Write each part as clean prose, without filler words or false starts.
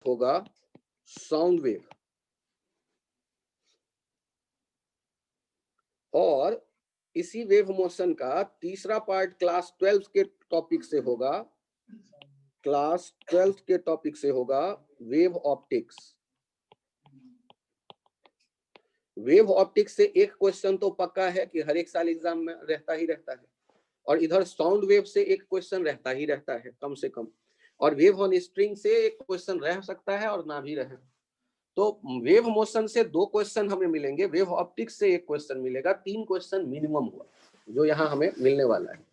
होगा sound wave, और इसी वेव मोशन का तीसरा पार्ट क्लास 12 के टॉपिक से होगा, क्लास 12 के टॉपिक से होगा वेव ऑप्टिक्स। वेव ऑप्टिक्स से एक क्वेश्चन तो पक्का है कि हर एक साल एग्जाम में रहता ही रहता है, और इधर साउंड वेव से एक क्वेश्चन रहता ही रहता है कम से कम, और वेव ऑन स्ट्रिंग से एक क्वेश्चन रह सकता है और ना भी रहे। तो वेव मोशन से 2 क्वेश्चन हमें मिलेंगे, वेव ऑप्टिक्स से एक क्वेश्चन मिलेगा, 3 क्वेश्चन मिनिमम हुआ जो यहाँ हमें मिलने वाला है,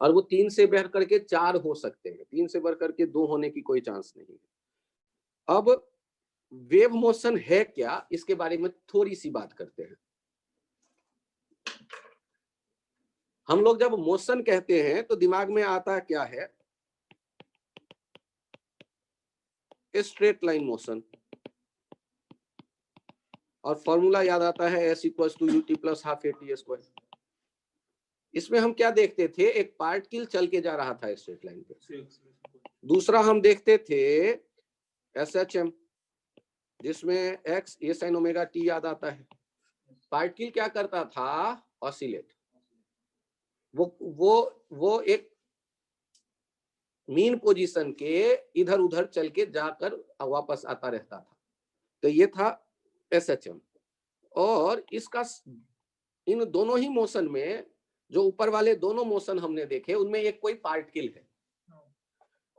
और वो 3 से बढ़ करके 4 हो सकते हैं, 3 से बढ़ करके 2 होने की कोई चांस नहीं है। अब वेव मोशन है क्या, इसके बारे में थोड़ी सी बात करते हैं। हम लोग जब मोशन कहते हैं तो दिमाग में आता क्या है, स्ट्रेट लाइन मोशन, और फॉर्मूला याद आता है s equals to ut plus half at square. इसमें हम क्या देखते थे, एक पार्टिकल चल के जा रहा था स्ट्रेट लाइन पे। दूसरा हम देखते थे SHM, जिसमें x a sin omega t याद आता है। पार्टिकल क्या करता था, ऑसिलेट, वो एक मीन पोजीशन के इधर उधर चल के जाकर वापस आता रहता था। तो ये था SHM। और इसका इन दोनों ही मोशन में, जो ऊपर वाले दोनों मोशन हमने देखे, उनमें एक कोई पार्टिकल है,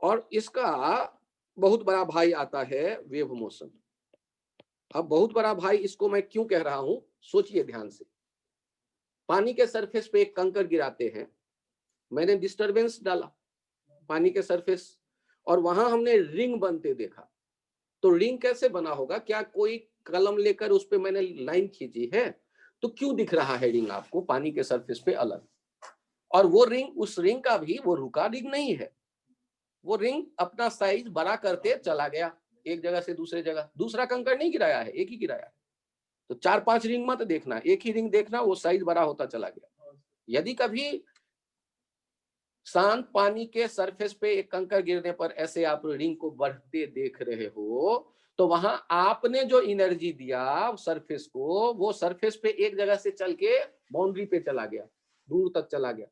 और इसका बहुत बड़ा भाई आता है वेव मोशन। अब बहुत बड़ा भाई इसको मैं क्यों कह रहा हूं, सोचिए ध्यान से। पानी के सरफेस पे एक कंकर गिराते हैं, मैंने डिस्टरबेंस डाला पानी के सरफेस, और वहां हमने रिंग बनते देखा। तो रिंग कैसे बना होगा, क्या कोई कलम लेकर उस पे मैंने लाइन खींची है, तो क्यों दिख रहा है रिंग आपको पानी के सरफेस पे अलग। और वो रिंग, उस रिंग का भी वो रुका रिंग नहीं है, वो रिंग अपना साइज बड़ा करते चला गया एक जगह से दूसरे जगह, दूसरा कंकर नहीं गिराया है, एक ही गिराया है। तो 4-5 रिंग मत देखना, एक ही रिंग देखना, वो साइज बड़ा होता चला गया। यदि कभी शांत पानी के सरफेस पे एक कंकर गिरने पर ऐसे आप रिंग को बढ़ते देख रहे हो, तो वहां आपने जो एनर्जी दिया सरफेस को, वो सरफेस पे एक जगह से चल के बाउंड्री पे चला गया, दूर तक चला गया।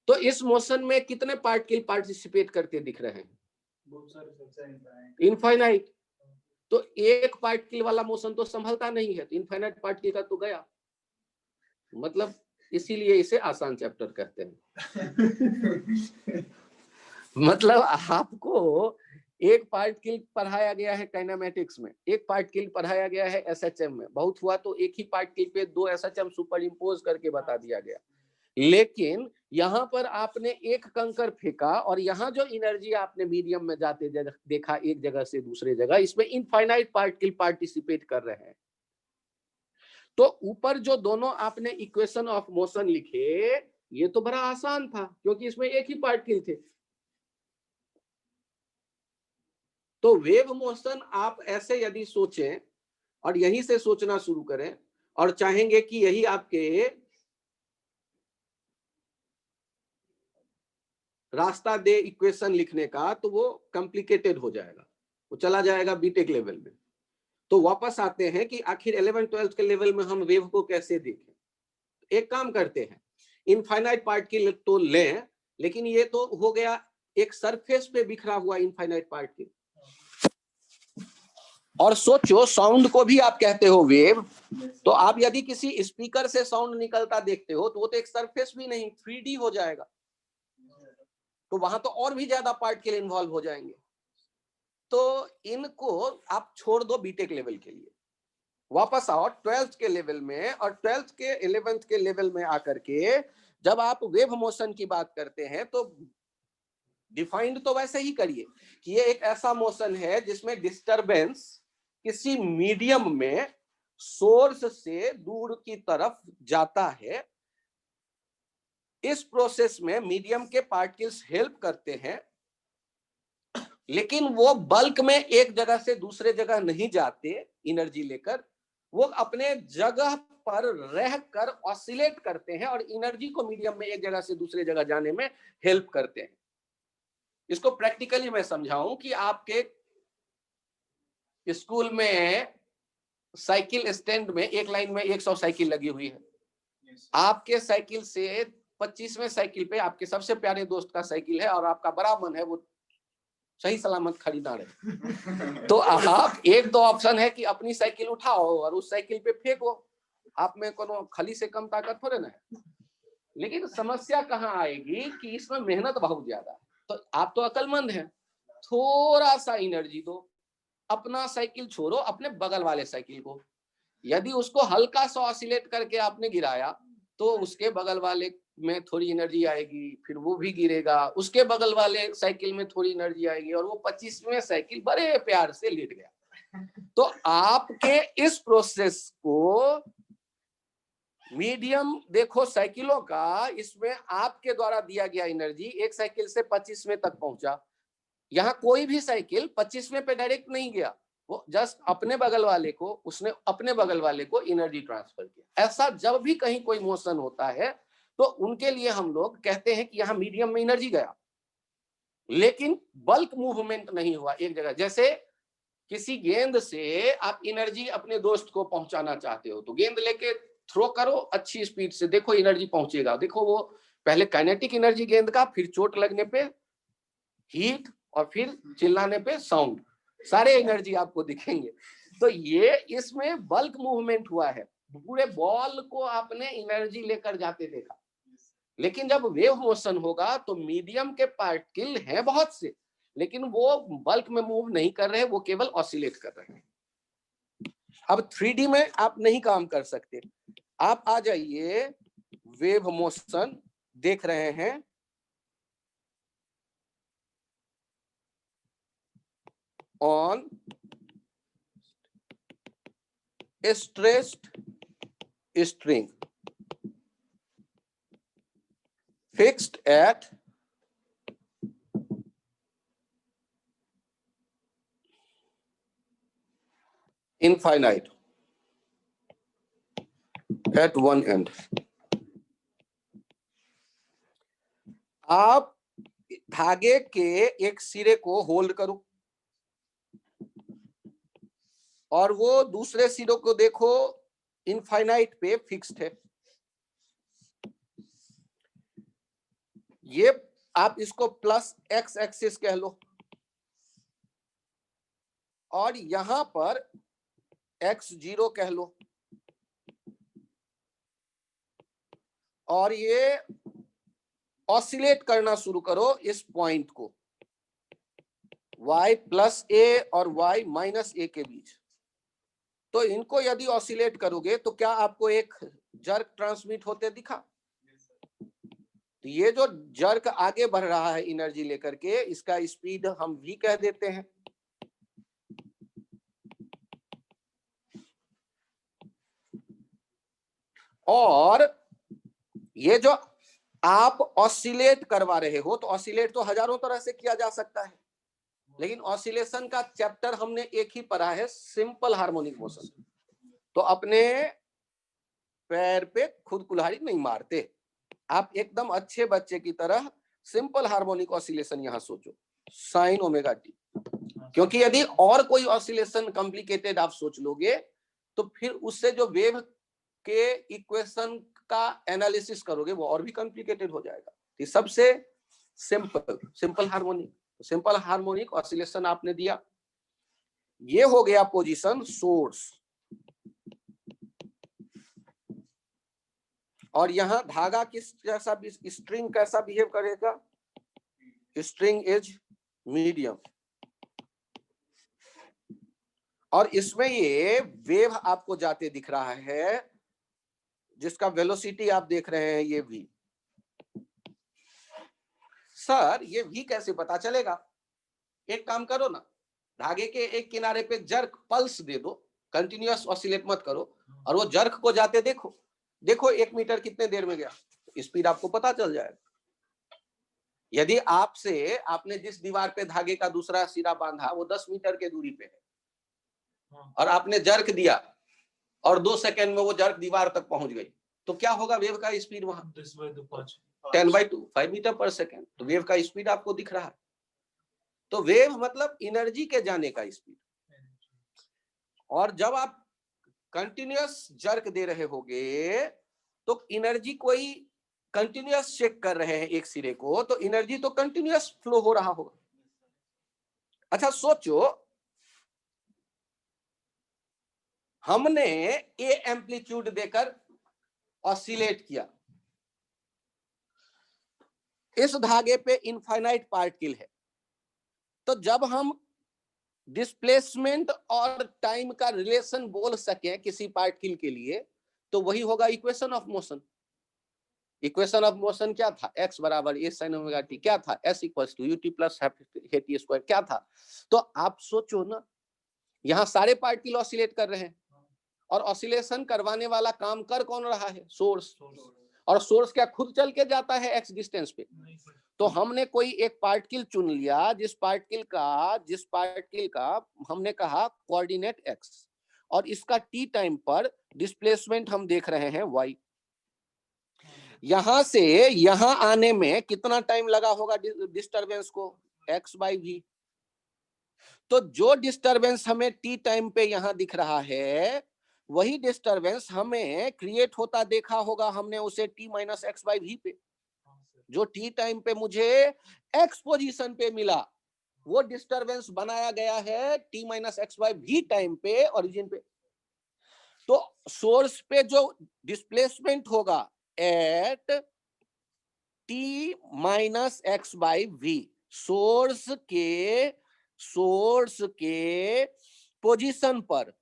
तो इस मोशन में कितने पार्टिकल पार्टिसिपेट करते दिख रहे हैं, इनफाइनाइट। तो एक पार्टिकल वाला मोशन तो संभलता नहीं है, तो इनफाइनाइट पार्टिकल का तो गया। मतलब इसीलिए इसे आसान चैप्टर कहते हैं। मतलब आपको एक पार्टिकल पढ़ाया गया है काइनेमेटिक्स में, एक पार्टिकल पढ़ाया गया है SHM में, बहुत हुआ तो एक ही पार्टिकल पे 2 SHM सुपर इम्पोज करके बता दिया गया। लेकिन यहाँ पर आपने एक कंकर फेंका, और यहाँ जो एनर्जी आपने मीडियम में जाते देखा एक जगह से दूसरे जगह, इसमें इनफाइनाइट पार्टिकल पार्टिसिपेट कर रहे हैं। तो ऊपर जो दोनों आपने इक्वेशन ऑफ मोशन लिखे, ये तो बड़ा आसान था क्योंकि इसमें एक ही पार्टिकल थे। तो वेव मोशन आप ऐसे यदि सोचें और यहीं से सोचना शुरू करें, और चाहेंगे कि यही आपके रास्ता दे इक्वेशन लिखने का, तो वो कॉम्प्लिकेटेड हो जाएगा, वो चला जाएगा बीटेक लेवल में। तो वापस आते हैं कि आखिर 11-12 के लेवल में हम वेव को कैसे देखें। एक काम करते हैं, इनफाइनाइट पार्टिकल तो लें, लेकिन ये तो हो गया एक सरफेस पे बिखरा हुआ इनफाइनाइट पार्टिकल। और सोचो, साउंड को भी आप कहते हो वेव, तो आप यदि किसी स्पीकर से साउंड निकलता देखते हो, तो वो तो एक सरफेस भी नहीं, 3D हो जाएगा। तो वहां तो और भी ज्यादा पार्टिकल इन्वॉल्व हो जाएंगे। तो इनको आप छोड़ दो बीटेक लेवल के लिए, वापस आओ 12th के लेवल में, और 12th के 11th के लेवल में आकर के जब आप वेव मोशन की बात करते हैं, तो डिफाइंड तो वैसे ही करिए कि ये एक ऐसा मोशन है जिसमें डिस्टरबेंस किसी मीडियम में सोर्स से दूर की तरफ जाता है। इस प्रोसेस में मीडियम के पार्टिकल्स हेल्प करते हैं, लेकिन वो बल्क में एक जगह से दूसरे जगह नहीं जाते एनर्जी लेकर, वो अपने जगह पर रहकर ऑसिलेट करते हैं और एनर्जी को मीडियम में एक जगह से दूसरे जगह जाने में हेल्प करते हैं। इसको प्रैक्टिकली मैं समझाऊं कि आपके स्कूल में साइकिल स्टैंड में एक लाइन में 100 साइकिल लगी हुई है। आपके साइकिल से 25वें साइकिल पे आपके सबसे प्यारे दोस्त का साइकिल है और आपका बड़ा मन है वो सही सलामत खरीदा रहे। तो आप एक दो ऑप्शन है कि अपनी साइकिल उठाओ और उस साइकिल पे फेंको, आप में कोनो खली से कम ताकत थोड़े ना है। लेकिन समस्या कहाँ आएगी कि इसमें मेहनत बहुत ज्यादा। तो आप तो अक्लमंद हैं, थोड़ा सा एनर्जी दो, अपना साइकिल छोड़ो, अपने बगल वाले साइकिल को, यदि उसको हल्का सा ऑसिलेट करके आपने गिराया तो उसके बगल वाले में थोड़ी एनर्जी आएगी, फिर वो भी गिरेगा, उसके बगल वाले साइकिल में थोड़ी एनर्जी आएगी और वो 25वें साइकिल बड़े प्यार से लेट गया। तो आपके इस प्रोसेस को मीडियम देखो साइकिलों का, इसमें आपके द्वारा दिया गया एनर्जी एक साइकिल से 25वें तक पहुंचा। यहाँ कोई भी साइकिल 25वें पे डायरेक्ट नहीं गया, वो जस्ट अपने बगल वाले को, उसने अपने बगल वाले को एनर्जी ट्रांसफर किया। ऐसा जब भी कहीं कोई मोशन होता है तो उनके लिए हम लोग कहते हैं कि यहाँ मीडियम में एनर्जी गया लेकिन बल्क मूवमेंट नहीं हुआ एक जगह। जैसे किसी गेंद से आप एनर्जी अपने दोस्त को पहुंचाना चाहते हो तो गेंद लेके थ्रो करो अच्छी स्पीड से, देखो एनर्जी पहुंचेगा। देखो वो पहले काइनेटिक एनर्जी गेंद का, फिर चोट लगने पे हीट और फिर चिल्लाने पे साउंड, सारे एनर्जी आपको दिखेंगे। तो ये इसमें बल्क मूवमेंट हुआ है, पूरे बॉल को आपने एनर्जी लेकर जाते देखा। लेकिन जब वेव मोशन होगा तो मीडियम के पार्टिकल हैं बहुत से, लेकिन वो बल्क में मूव नहीं कर रहे, वो केवल ऑसिलेट कर रहे हैं। अब 3D में आप नहीं काम कर सकते। आप आ जाइए, वेव मोशन देख रहे हैं, on a stressed string fixed at infinite at one end। आप धागे के एक सिरे को होल्ड करो और वो दूसरे सिरों को देखो इनफाइनाइट पे फिक्स्ड है। ये आप इसको प्लस एक्स एक्सिस कह लो और यहां पर x0 कह लो और ये ऑसिलेट करना शुरू करो इस पॉइंट को y प्लस a और y माइनस a के बीच। तो इनको यदि ऑसिलेट करोगे तो क्या आपको एक जर्क ट्रांसमिट होते दिखा? तो ये जो जर्क आगे बढ़ रहा है एनर्जी लेकर के, इसका स्पीड हम v कह देते हैं। और ये जो आप ऑसिलेट करवा रहे हो, तो ऑसिलेट तो हजारों तरह से किया जा सकता है, लेकिन ऑसिलेशन का चैप्टर हमने एक ही पढ़ा है, सिंपल हार्मोनिक मोशन। तो अपने पैर पे खुद कुल्हाड़ी नहीं मारते, आप एकदम अच्छे बच्चे की तरह सिंपल हार्मोनिक ऑसिलेशन यहां सोचो, साइन ओमेगा टी। क्योंकि यदि और कोई ऑसिलेशन कॉम्प्लिकेटेड आप सोच लोगे तो फिर उससे जो वेव के इक्वेशन का एनालिसिस करोगे वो और भी कॉम्प्लिकेटेड हो जाएगा। ये सबसे सिंपल हार्मोनिक ऑसिलेशन आपने दिया। ये हो गया पोजीशन सोर्स, और यहां धागा किस जैसा, स्ट्रिंग कैसा बिहेव करेगा? स्ट्रिंग इज मीडियम, और इसमें ये वेव आपको जाते दिख रहा है जिसका वेलोसिटी आप देख रहे हैं, ये v। सर ये v कैसे पता चलेगा? एक काम करो ना, धागे के एक किनारे पे जर्क पल्स दे दो, कंटिन्यूअस ऑसिलेट मत करो, और वो जर्क को जाते देखो, देखो 1 मीटर कितने देर में गया, स्पीड आपको पता चल जाएगा। यदि आपने जिस दीवार पे धागे का दूसरा सिरा बांधा वो 10 मीटर के दूरी पे है और आपने जर्क दिया और 2 सेकंड में वो जर्क दीवार तक पहुंच गई, तो क्या होगा वेव का स्पीड? वहां 10/2 5 मीटर पर सेकंड। तो वेव का स्पीड आपको दिख रहा है। तो वेव मतलब एनर्जी के जाने का स्पीड। और जब आप कंटिन्यूअस जर्क दे रहे होगे तो एनर्जी कोई कंटिन्यूअस चेक कर रहे हैं एक सिरे को, तो एनर्जी तो कंटिन्यूअस फ्लो हो रहा होगा। अच्छा सोचो, हमने ए एम्पलीट्यूड देकर ऑसिलेट किया, इस धागे पे इनफाइनाइट पार्टिकल है, तो जब हम डिस्प्लेसमेंट और टाइम का रिलेशन बोल सके किसी पार्टिकल के लिए, तो वही होगा equation of motion. Equation of motion क्या था? x बराबर a sin ओमेगा t। क्या था? s equals to ut plus t square. क्या था? तो आप सोचो ना, यहाँ सारे पार्टिकल ऑसिलेट कर रहे हैं और ऑसिलेशन करवाने वाला काम कर कौन रहा है? सोर्स। और सोर्स क्या खुद चल के जाता है x डिस्टेंस पे? तो हमने कोई एक पार्टिकल चुन लिया जिस पार्टिकल का हमने कहा कोऑर्डिनेट x, और इसका t टाइम पर डिस्प्लेसमेंट हम देख रहे हैं y। यहां से यहां आने में कितना टाइम लगा होगा डिस्टरबेंस को? x by v. तो जो डिस्टरबेंस हमें t टाइम पे यहां दिख रहा है, वही डिस्टरबेंस हमें क्रिएट होता देखा होगा हमने उसे t minus x by v पे। जो t टाइम पे मुझे x पोजीशन पे मिला, वो डिस्टरबेंस बनाया गया है t minus x by v time पे, ओरिजिन पे। तो सोर्स पे जो डिस्प्लेसमेंट होगा at t minus x by v, source के पोजीशन पर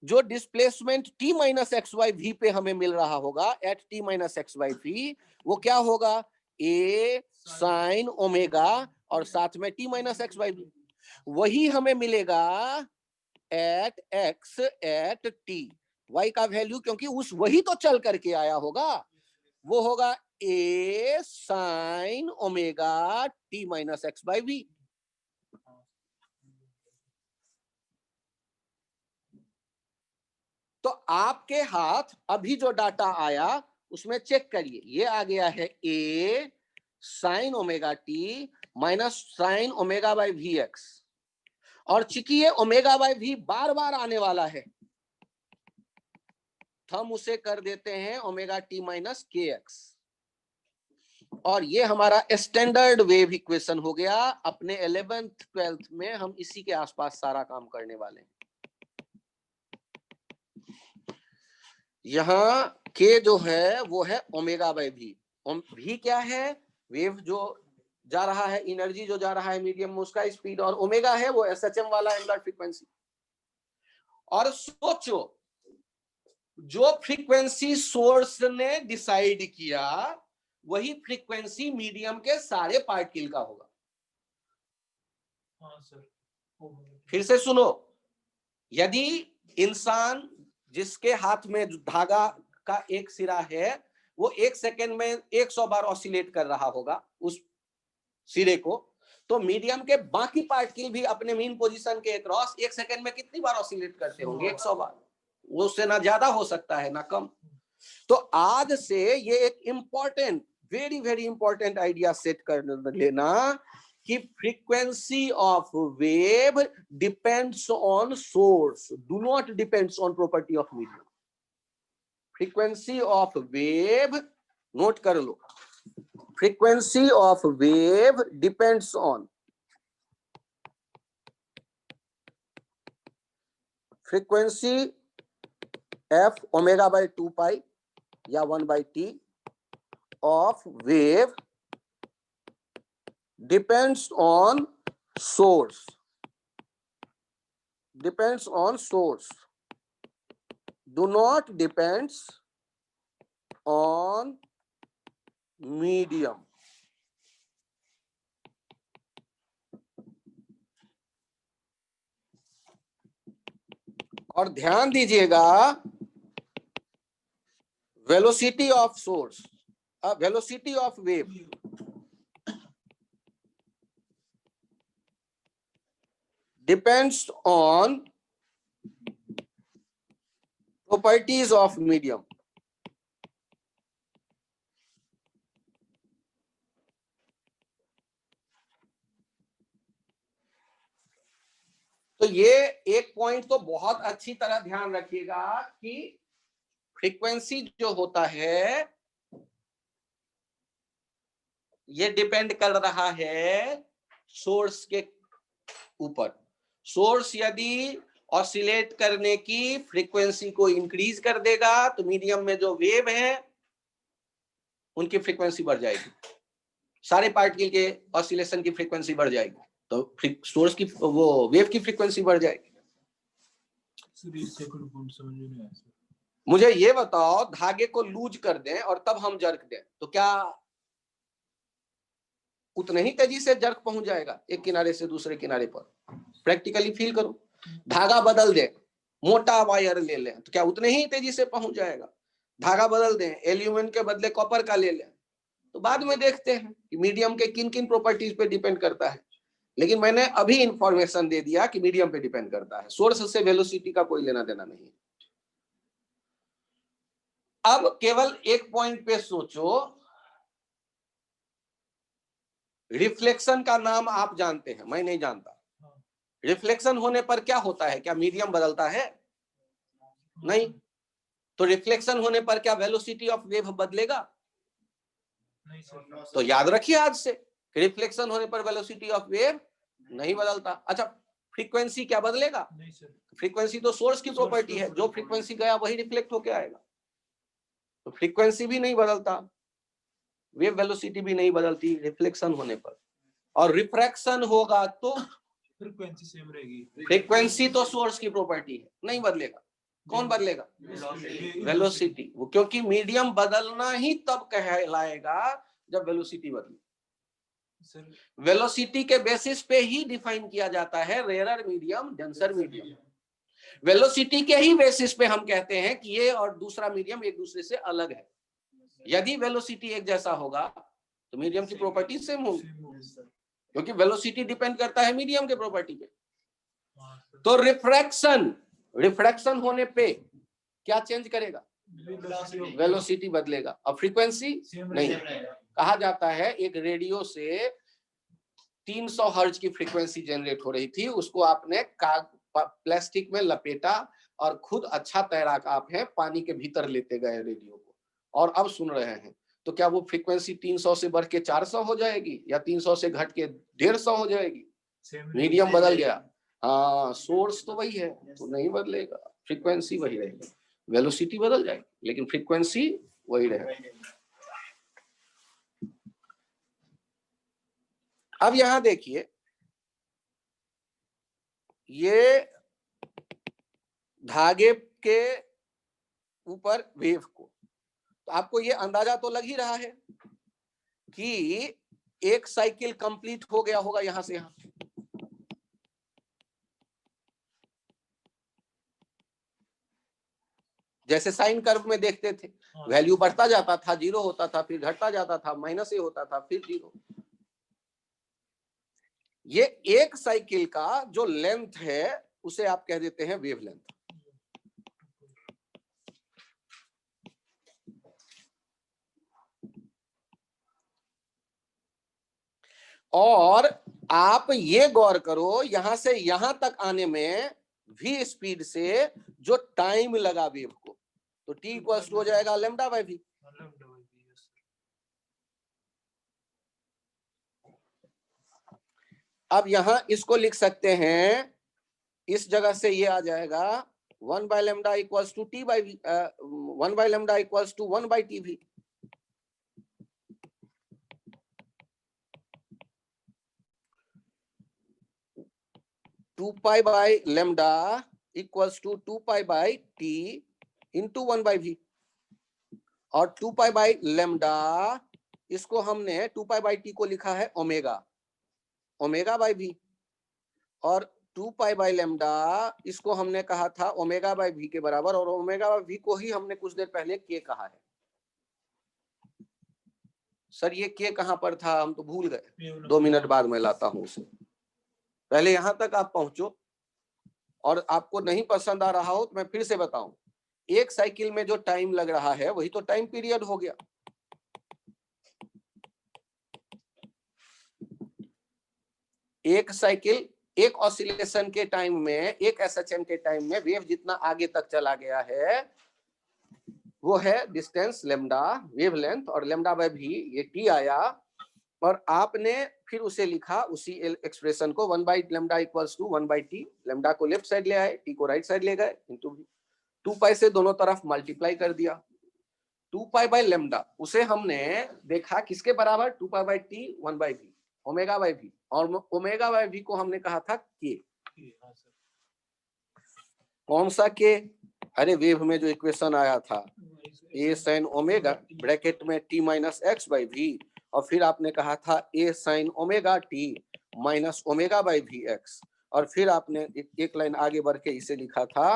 जो displacement t minus x by v पे हमें मिल रहा होगा at t minus x by v, वो क्या होगा? a साइन ओमेगा और साथ में t minus x by v. वही हमें मिलेगा at x at t। y का वैल्यू क्योंकि वही तो चल करके आया होगा, वो होगा a sine omega t minus x by v. तो आपके हाथ अभी जो डाटा आया उसमें चेक करिए, ये आ गया है a sine omega T minus sine omega by we x, और चूंकि ये ओमेगा बाई वी बार बार आने वाला है, हम उसे कर देते हैं ओमेगा टी माइनस के एक्स, और ये हमारा स्टैंडर्ड वेव इक्वेशन हो गया। अपने 11th 12th में हम इसी के आसपास सारा काम करने वाले हैं। यहाँ के जो है वो है ओमेगा बाई वी। वी क्या है? वेव जो जा रहा है, एनर्जी जो जा रहा है मीडियम में, उसका स्पीड, और ओमेगा है वो एसएचएम वाला एंगुलर फ्रीक्वेंसी। और सोचो, जो फ्रीक्वेंसी सोर्स ने डिसाइड किया वही फ्रीक्वेंसी मीडियम के सारे पार्टिकल का होगा। हाँ सर, फिर से सुनो, यदि इंसान जिसके हाथ में धागा का एक सिरा है, वो एक सेकेंड में 100 बार ऑसिलेट कर रहा होगा उस सिरे को, तो मीडियम के बाकी पार्टिकल भी अपने मीन पोजीशन के अक्रॉस एक सेकेंड में कितनी बार ऑसिलेट करते होंगे? 100 बार। वो उससे ना ज्यादा हो सकता है ना कम। तो आज से ये एक important, very very important idea set कर लेना कि frequency of wave depends on source, do not depends on property of medium. Frequency of wave, note कर लो, frequency of wave depends on frequency F omega by 2 pi या 1 by T of wave depends on source, do not depends on medium। और ध्यान दीजिएगा, velocity of source, velocity of wave depends on properties of medium. तो ये एक point तो बहुत अच्छी तरह ध्यान रखिएगा कि फ्रीक्वेंसी जो होता है ये डिपेंड कर रहा है सोर्स के ऊपर। सोर्स यदि ऑसिलेट करने की फ्रीक्वेंसी को इंक्रीज कर देगा तो मीडियम में जो वेव है उनकी फ्रीक्वेंसी बढ़ जाएगी, सारे पार्टिकल के ऑसिलेशन की फ्रीक्वेंसी बढ़ जाएगी, तो सोर्स की वो वेव की फ्रीक्वेंसी बढ़ जाएगी। मुझे ये बताओ, धागे को लूज कर दें और तब हम जर्क दें तो क्या उतने ही तेजी से जर्क पहुंच जाएगा एक किनारे से दूसरे किनारे पर? प्रैक्टिकली फील करो। धागा बदल दें, मोटा वायर ले लें तो क्या उतने ही तेजी से पहुंच जाएगा? धागा बदल दें, एल्यूमिनियम के बदले कॉपर का ले लें, तो बाद में देखते हैं कि मीडियम के किन किन प्रॉपर्टीज पे डिपेंड करता है। लेकिन मैंने अभी इंफॉर्मेशन दे दिया कि मीडियम पे डिपेंड करता है, सोर्स से वेलोसिटी का कोई लेना देना नहीं। अब केवल एक पॉइंट पे सोचो, रिफ्लेक्शन का नाम आप जानते हैं, मैं नहीं जानता। रिफ्लेक्शन होने पर क्या होता है? क्या मीडियम बदलता है? नहीं। तो रिफ्लेक्शन होने पर क्या वेलोसिटी ऑफ वेव बदलेगा? तो याद रखिए आज से, रिफ्लेक्शन होने पर वेलोसिटी ऑफ वेव नहीं बदलता। अच्छा, फ्रीक्वेंसी क्या बदलेगा? फ्रीक्वेंसी तो सोर्स की प्रॉपर्टी है, जो फ्रीक्वेंसी गया वही रिफ्लेक्ट होके आएगा, तो फ्रीक्वेंसी भी नहीं बदलता, वेव वेलोसिटी भी नहीं बदलती रिफ्लेक्शन होने पर। और रिफ्रैक्शन होगा तो फ्रीक्वेंसी सेम रहेगी। फ्रीक्वेंसी तो सोर्स की प्रॉपर्टी है, नहीं बदलेगा। कौन बदलेगा? वेलोसिटी। वो क्योंकि मीडियम बदलना ही तब कहलाएगा जब वेलोसिटी बदले। वेलोसिटी के बेसिस पे ही डिफाइन किया जाता है rarer medium, denser medium. Velocity के ही बेसिस पे हम कहते हैं कि ये और दूसरा मीडियम एक दूसरे से अलग है। यदि वेलोसिटी एक जैसा होगा तो मीडियम की प्रॉपर्टी सेम होगी, क्योंकि वेलोसिटी डिपेंड करता है मीडियम के प्रॉपर्टी पे। तो रिफ्रैक्शन होने पे क्या चेंज करेगा? वेलोसिटी बदलेगा और फ्रीक्वेंसी नहीं। कहा जाता है एक रेडियो से 300 हर्ट्ज की फ्रीक्वेंसी जनरेट हो रही थी, उसको आपने प्लास्टिक में लपेटा और खुद अच्छा तैराक आप हैं, पानी के भीतर लेते गए रेडियो को और अब सुन रहे हैं, तो क्या वो फ्रीक्वेंसी 300 से बढ़ के 400 हो जाएगी या 300 से घट के 150 हो जाएगी? मीडियम बदल गया। हाँ, सोर्स तो वही है तो नहीं बदलेगा, फ्रीक्वेंसी वही रहेगी, वेलोसिटी बदल जाएगी लेकिन फ्रीक्वेंसी वही रहेगी। अब यहां देखिए, ये धागे के ऊपर वेव को, तो आपको ये अंदाजा तो लग ही रहा है कि एक साइकिल कंप्लीट हो गया होगा यहां से यहां। जैसे साइन कर्व में देखते थे, वैल्यू बढ़ता जाता था, जीरो होता था, फिर घटता जाता था, माइनस ए होता था, फिर जीरो। ये एक साइकिल का जो लेंथ है उसे आप कह देते हैं वेव लेंथ। और आप ये गौर करो, यहां से यहां तक आने में v स्पीड से जो टाइम लगा वेव को, तो t इक्वल्स हो जाएगा लैम्डा बाय v। अब यहां इसको लिख सकते हैं, इस जगह से ये आ जाएगा 1 by lambda equals to t by v, 1 by lambda equals to 1 by tv। Two pi by lambda equals to 2 pi by t into 1 by v। और 2 पाई बाय लैम्डा, इसको हमने 2 पाई बाय t को लिखा है omega, omega by v। और 2 pi by lambda इसको हमने कहा था ओमेगा बाय v के बराबर, और ओमेगा बाय v को ही हमने कुछ देर पहले k कहा है। सर ये k कहां पर था, हम तो भूल गए, 2 मिनट बाद मैं लाता हूं उसे। पहले यहां तक आप पहुंचो, और आपको नहीं पसंद आ रहा हो तो मैं फिर से बताऊं, एक साइकिल में जो टाइम लग रहा है वही तो टाइम पीरियड हो गया। एक साइकिल एक ऑसिलेशन के टाइम में, एक एसएचएम के टाइम में वेव जितना आगे तक चला गया है वो है डिस्टेंस लेमडा, वेवलेंथ, और लेमडा बाय भी ये टी आया, और आपने फिर उसे लिखा उसी एक्सप्रेशन को 1 by lambda equals to 1 by t, lambda को लेफ्ट साइड ले आए, टी को राइट साइड ले गए, इंटू वी, 2 पाई से दोनों तरफ मल्टीप्लाई कर दिया, 2 पाई बाई लेमडा, उसे हमने देखा किसके बराबर, 2 pi by t 1 by v, omega by we, और ओमेगा बाई वी को हमने कहा था के। कौन सा के? अरे वेव में जो इक्वेशन आया था ए साइन ओमेगा ब्रैकेट में T minus x by we, और फिर आपने कहा था A sine omega T minus omega by we x, और फिर आपने एक लाइन आगे बढ़ के इसे लिखा था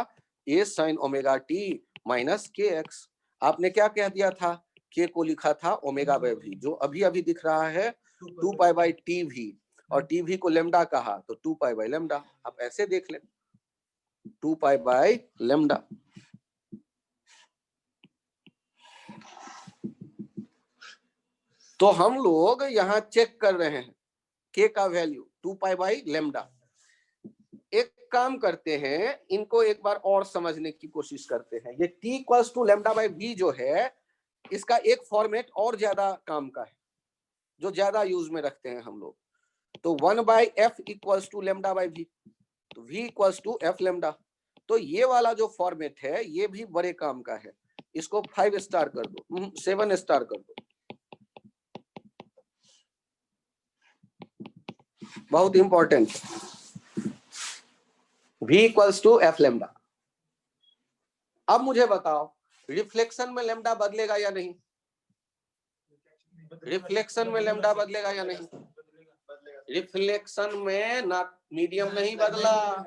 A sine omega T minus के एक्स। आपने क्या कह दिया था? के को लिखा था ओमेगा बाई वी, जो अभी अभी दिख रहा है 2 पाई बाई टी वी, और टी वी को लेमडा कहा तो 2 पाई बाई लेमडा। आप ऐसे देख लें 2 पाई बाई लेमडा। तो हम लोग यहाँ चेक कर रहे हैं के का वैल्यू 2 पाई बाई लेमडा। एक काम करते हैं, इनको एक बार और समझने की कोशिश करते हैं। ये t equals to lambda by b जो है, इसका एक फॉर्मेट और ज्यादा काम का है जो ज्यादा यूज में रखते हैं हम लोग। तो 1 by f equals to lambda by v, तो v equals to f lambda. तो ये वाला जो फॉर्मेट है ये भी बड़े काम का है, इसको 5 स्टार कर दो, 7 स्टार कर दो, बहुत important. v equals to f lambda. अब मुझे बताओ रिफ्लेक्शन में लेमडा बदलेगा या नहीं? रिफ्लेक्शन में लेमडा बदलेगा या नहीं? रिफ्लेक्शन में ना मीडियम नहीं बदला,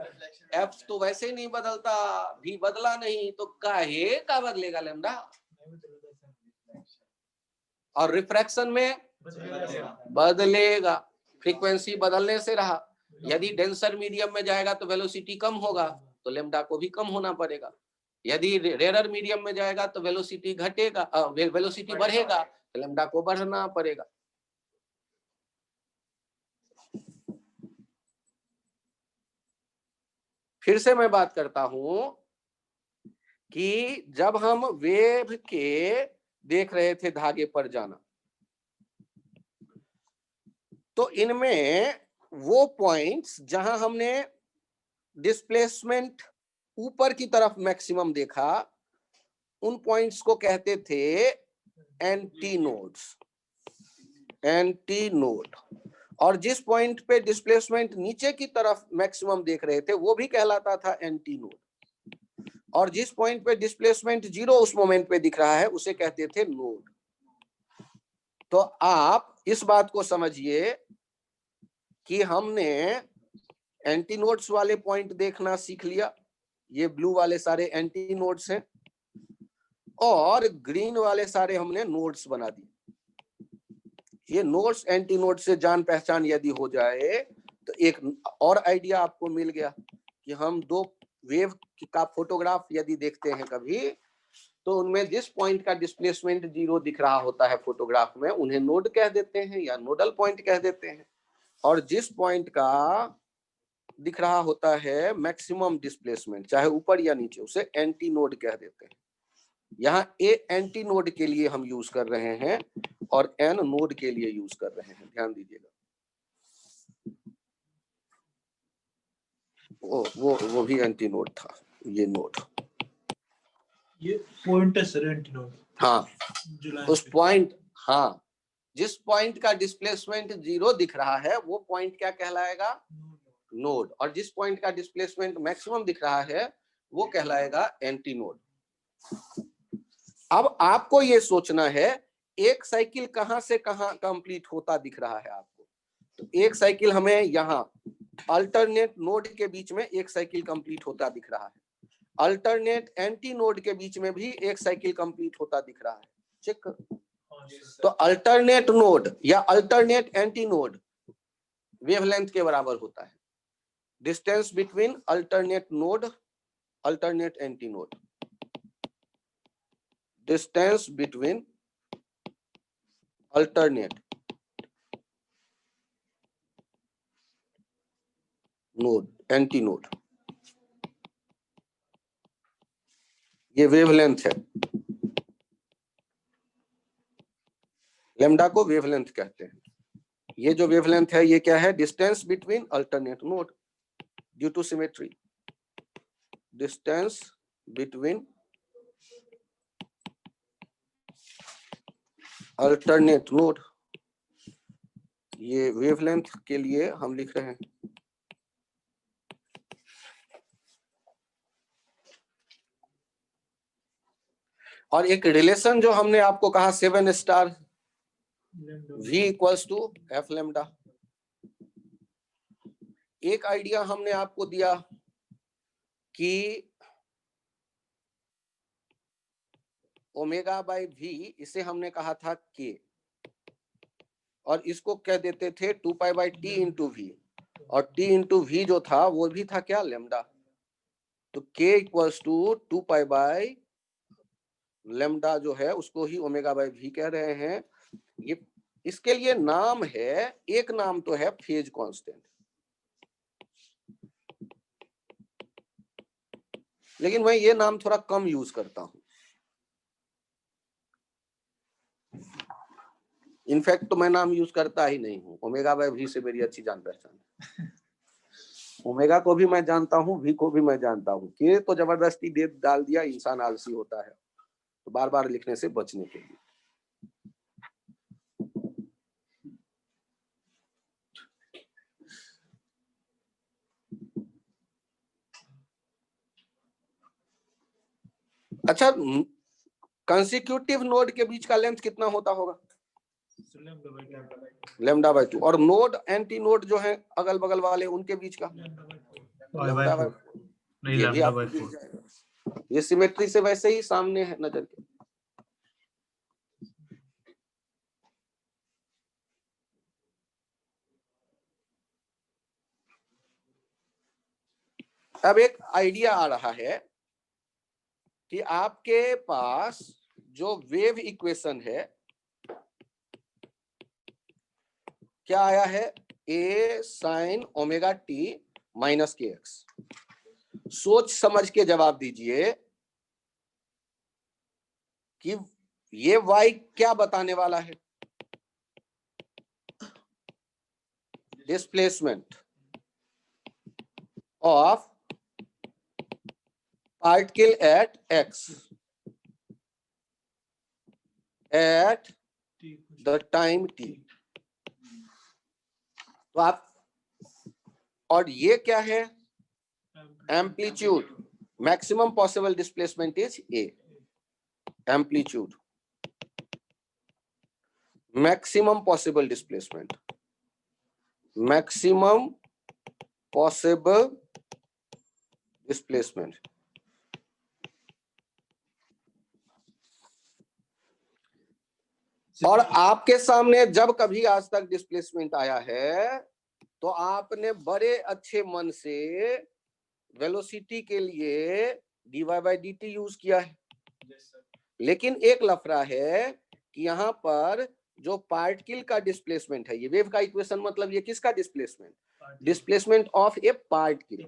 एफ तो वैसे ही नहीं बदलता, भी बदला नहीं, तो काहे का बदलेगा लेमडा? और रिफ्रैक्शन में बदलेगा, फ्रीक्वेंसी बदलने से रहा। यदि डेंसर मीडियम में जाएगा तो वेलोसिटी कम होगा, तो लेमडा को भी कम होना पड़ेगा। यदि रेयर मीडियम में जाएगा तो वेलोसिटी घटेगा, वेलोसिटी बढ़ेगा, तो लेमडा को बढ़ना पड़ेगा। फिर से मैं बात करता हूं कि जब हम वेव के देख रहे थे धागे पर जाना, तो इनमें वो पॉइंट्स जहां हमने डिस्प्लेसमेंट ऊपर की तरफ मैक्सिमम देखा, उन पॉइंट्स को कहते थे एंटी नोड्स, एंटी नोड। और जिस पॉइंट पे डिस्प्लेसमेंट नीचे की तरफ मैक्सिमम देख रहे थे वो भी कहलाता था एंटी नोड, और जिस पॉइंट पे डिस्प्लेसमेंट 0 उस मोमेंट पे दिख रहा है उसे कहते थे नोड। तो आप इस बात को समझिए कि हमने एंटी नोड्स वाले पॉइंट देखना सीख लिया, ये ब्लू वाले सारे एंटी नोड्स हैं, और ग्रीन वाले सारे हमने नोड्स बना दिए। ये नोड्स एंटी नोड से जान पहचान यदि हो जाए तो एक और आइडिया आपको मिल गया कि हम दो वेव का फोटोग्राफ यदि देखते हैं कभी, तो उनमें जिस पॉइंट का डिस्प्लेसमेंट 0 दिख रहा होता है फोटोग्राफ में, उन्हें नोड कह देते हैं या नोडल पॉइंट कह देते हैं, और जिस पॉइंट का दिख रहा होता है मैक्सिमम डिस्प्लेसमेंट चाहे ऊपर या नीचे, उसे एंटी नोड कह देते हैं। यहाँ ए एंटी नोड के लिए हम यूज कर रहे हैं और एन नोड के लिए यूज कर रहे हैं, ध्यान दीजिएगा। वो भी एंटी नोड था, ये नोड, ये पॉइंट है सर एंटी नोड। हाँ, उस पॉइंट, हाँ, जिस पॉइंट का डिस्प्लेसमेंट 0 दिख रहा है वो पॉइंट क्या कहलाएगा? नोड। और जिस पॉइंट का डिस्प्लेसमेंट मैक्सिमम दिख रहा है वो कहलाएगा एंटी नोड। अब आपको ये सोचना है एक साइकिल कहां से कहां कंप्लीट होता दिख रहा है आपको, तो एक साइकिल हमें यहाँ अल्टरनेट नोड के बीच में एक साइकिल कंप्लीट होता दिख रहा है, अल्टरनेट एंटी नोड के बीच में भी एक साइकिल कंप्लीट होता दिख रहा है, चेक करो। तो अल्टरनेट नोड या अल्टरनेट एंटी नोड वेवलेंथ के बराबर होता है, distance between alternate node, alternate anti node, distance between alternate node, anti node, ये वेवलेंथ है, लेमडा को वेवलेंथ कहते हैं। ये जो वेवलेंथ है ये क्या है? Distance between alternate node due to symmetry, distance between alternate node, ये वेवलेंथ के लिए हम लिख रहे हैं। और एक रिलेशन जो हमने आपको कहा 7 star V equals to f lambda, एक आइडिया हमने आपको दिया कि ओमेगा बाई V, इसे हमने कहा था K, और इसको कह देते थे 2 pi by T into V, और T इंटू V जो था वो भी था क्या? लेमडा। तो K equals to 2 pi by lambda जो है उसको ही ओमेगा बाई V कह रहे हैं। ये इसके लिए नाम है, एक नाम तो है फेज कांस्टेंट, लेकिन मैं ये नाम थोड़ा कम यूज करता हूं। इनफैक्ट तो मैं नाम यूज करता ही नहीं हूं। ओमेगा बाई V से मेरी अच्छी जान पहचान है। ओमेगा को भी मैं जानता हूं, V को भी मैं जानता हूं। के तो जबरदस्ती दे डाल दिया, इंसान आलसी होता है, तो बार बार लिखने से बचने के लिए। अच्छा, कंसेक्यूटिव नोड के बीच का लेंथ कितना होता होगा? Lambda by 2। और नोड एंटी नोड जो है अगल बगल वाले, उनके बीच का लेमडा बाई 4। ये भी आपको दिख जाएगा, ये सिमेट्री से वैसे ही सामने है नजर के। अब एक आइडिया आ रहा है कि आपके पास जो वेव इक्वेशन है क्या आया है? A sin omega T minus के एक्स। सोच समझ के जवाब दीजिए कि ये y क्या बताने वाला है? Displacement of particle at x at the time t। तो आप, और ये क्या है? Amplitude, maximum possible displacement is a, amplitude, maximum possible displacement, maximum possible displacement. और आपके सामने जब कभी आज तक डिस्प्लेसमेंट आया है तो आपने बड़े अच्छे मन से वेलोसिटी के लिए dy बाई dt यूज किया है। लेकिन एक लफड़ा है कि यहाँ पर जो पार्टिकल का डिस्प्लेसमेंट है, ये वेव का इक्वेशन मतलब ये किसका displacement? Displacement of A particle.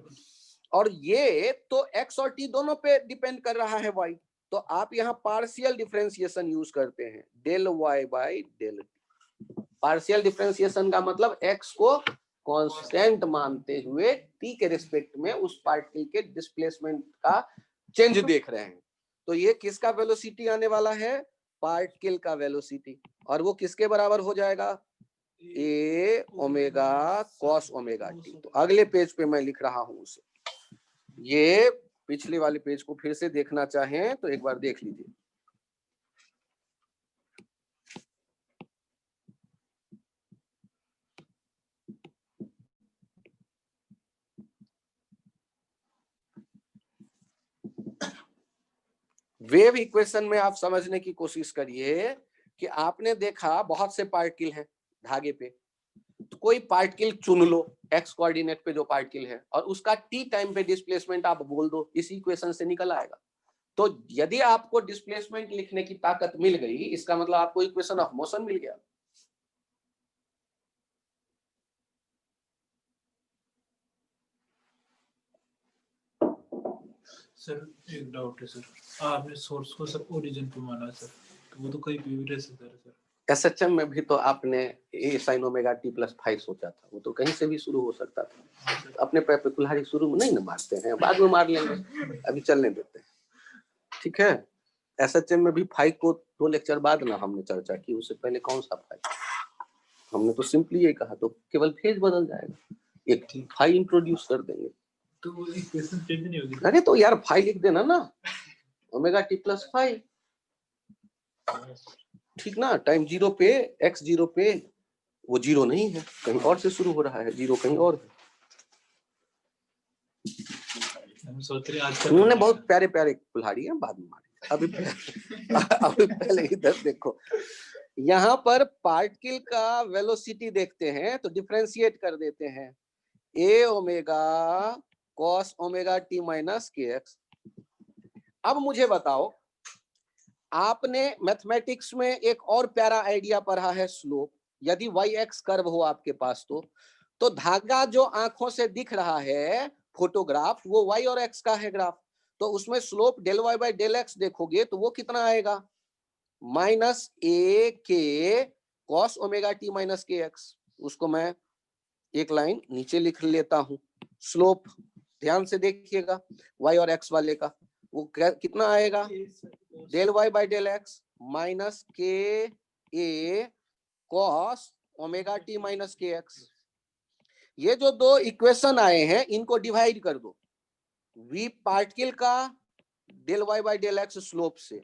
और ये तो x और t दोनों पे डिपेंड कर रहा है y। तो आप यहाँ पार्शियल डिफरेंशिएशन यूज करते हैं, del y by del t। Partial differentiation का मतलब x को कांस्टेंट मानते हुए t के रिस्पेक्ट में उस पार्टिकल के डिस्प्लेसमेंट का चेंज देख रहे हैं। तो ये किसका वेलोसिटी आने वाला है? पार्टिकल का वेलोसिटी। और वो किसके बराबर हो जाएगा? a omega cos omega t। तो अगले पेज पे मैं लिख रहा हूं उसे। ये पिछले वाले पेज को फिर से देखना चाहें तो एक बार देख लीजिए। वेव इक्वेशन में आप समझने की कोशिश करिए कि आपने देखा बहुत से पार्टिकल हैं धागे पे, तो कोई पार्टिकल चुन लो एक्स कोऑर्डिनेट पे जो पार्टिकल है, और उसका टी टाइम पे डिस्प्लेसमेंट आप बोल दो, इस इक्वेशन से निकल आएगा। तो यदि आपको डिस्प्लेसमेंट लिखने की ताकत मिल गई, इसका मतलब आपको इक्वेशन ऑफ मोशन मिल गया। सर एक डाउट है सर, आपने सोर्स को सर ओरिजिन पे माना सर, तो वो तो कहीं पे भी रह सकता है सर। एसएचएम में भी तो आपने ए साइन ओमेगा टी प्लस 5 सोचा था, वो तो कहीं से भी शुरू हो सकता था। अपने पैर पे कुल्हाड़ी शुरू में नहीं ना मारते हैं, बाद में मार लेंगे, अभी चलने देते हैं, ठीक है। एसएचएम में भी 5 को 2 लेक्चर बाद ना हमने चर्चा की, उससे पहले कौन सा 5, हमने तो सिंपली यही कहा, तो केवल फेज बदल जाएगा, एक 5 इंट्रोड्यूस कर देंगे तो इक्वेशन चेंज नहीं होगी। अरे तो यार 5 लिख देना ना, ओमेगा टी प्लस 5, ठीक ना। टाइम 0 पे x 0 पे वो 0 नहीं है, कहीं और से शुरू हो रहा है, 0 कहीं और है। हम सोच रहे आज उन्होंने बहुत प्यारे प्यारे कुल्हाड़ी हैं, बाद में मारे। अभी पहले इधर देखो, यहाँ पर पार्टिकल का वेलोसिटी देखते हैं तो डिफरेंशिएट कर देते हैं, a omega cos omega t minus kx। अब मुझे बताओ, आपने मैथमेटिक्स में एक और प्यारा आइडिया पढ़ा है, स्लोप। यदि y x कर्व हो आपके पास तो धागा जो आंखों से दिख रहा है फोटोग्राफ, वो y और x का है ग्राफ, तो उसमें slope del y by del x देखोगे तो वो कितना आएगा, minus a k cos omega T minus के एक्स। उसको मैं एक लाइन नीचे लिख लेता हूं, स्लोप ध्यान से देखिएगा y और x वाले का, वो कितना आएगा, del y by del x minus k a cos omega T minus के एक्स। ये जो दो इक्वेशन आए हैं इनको डिवाइड कर दो, v पार्टिकल का del y by del x slope से,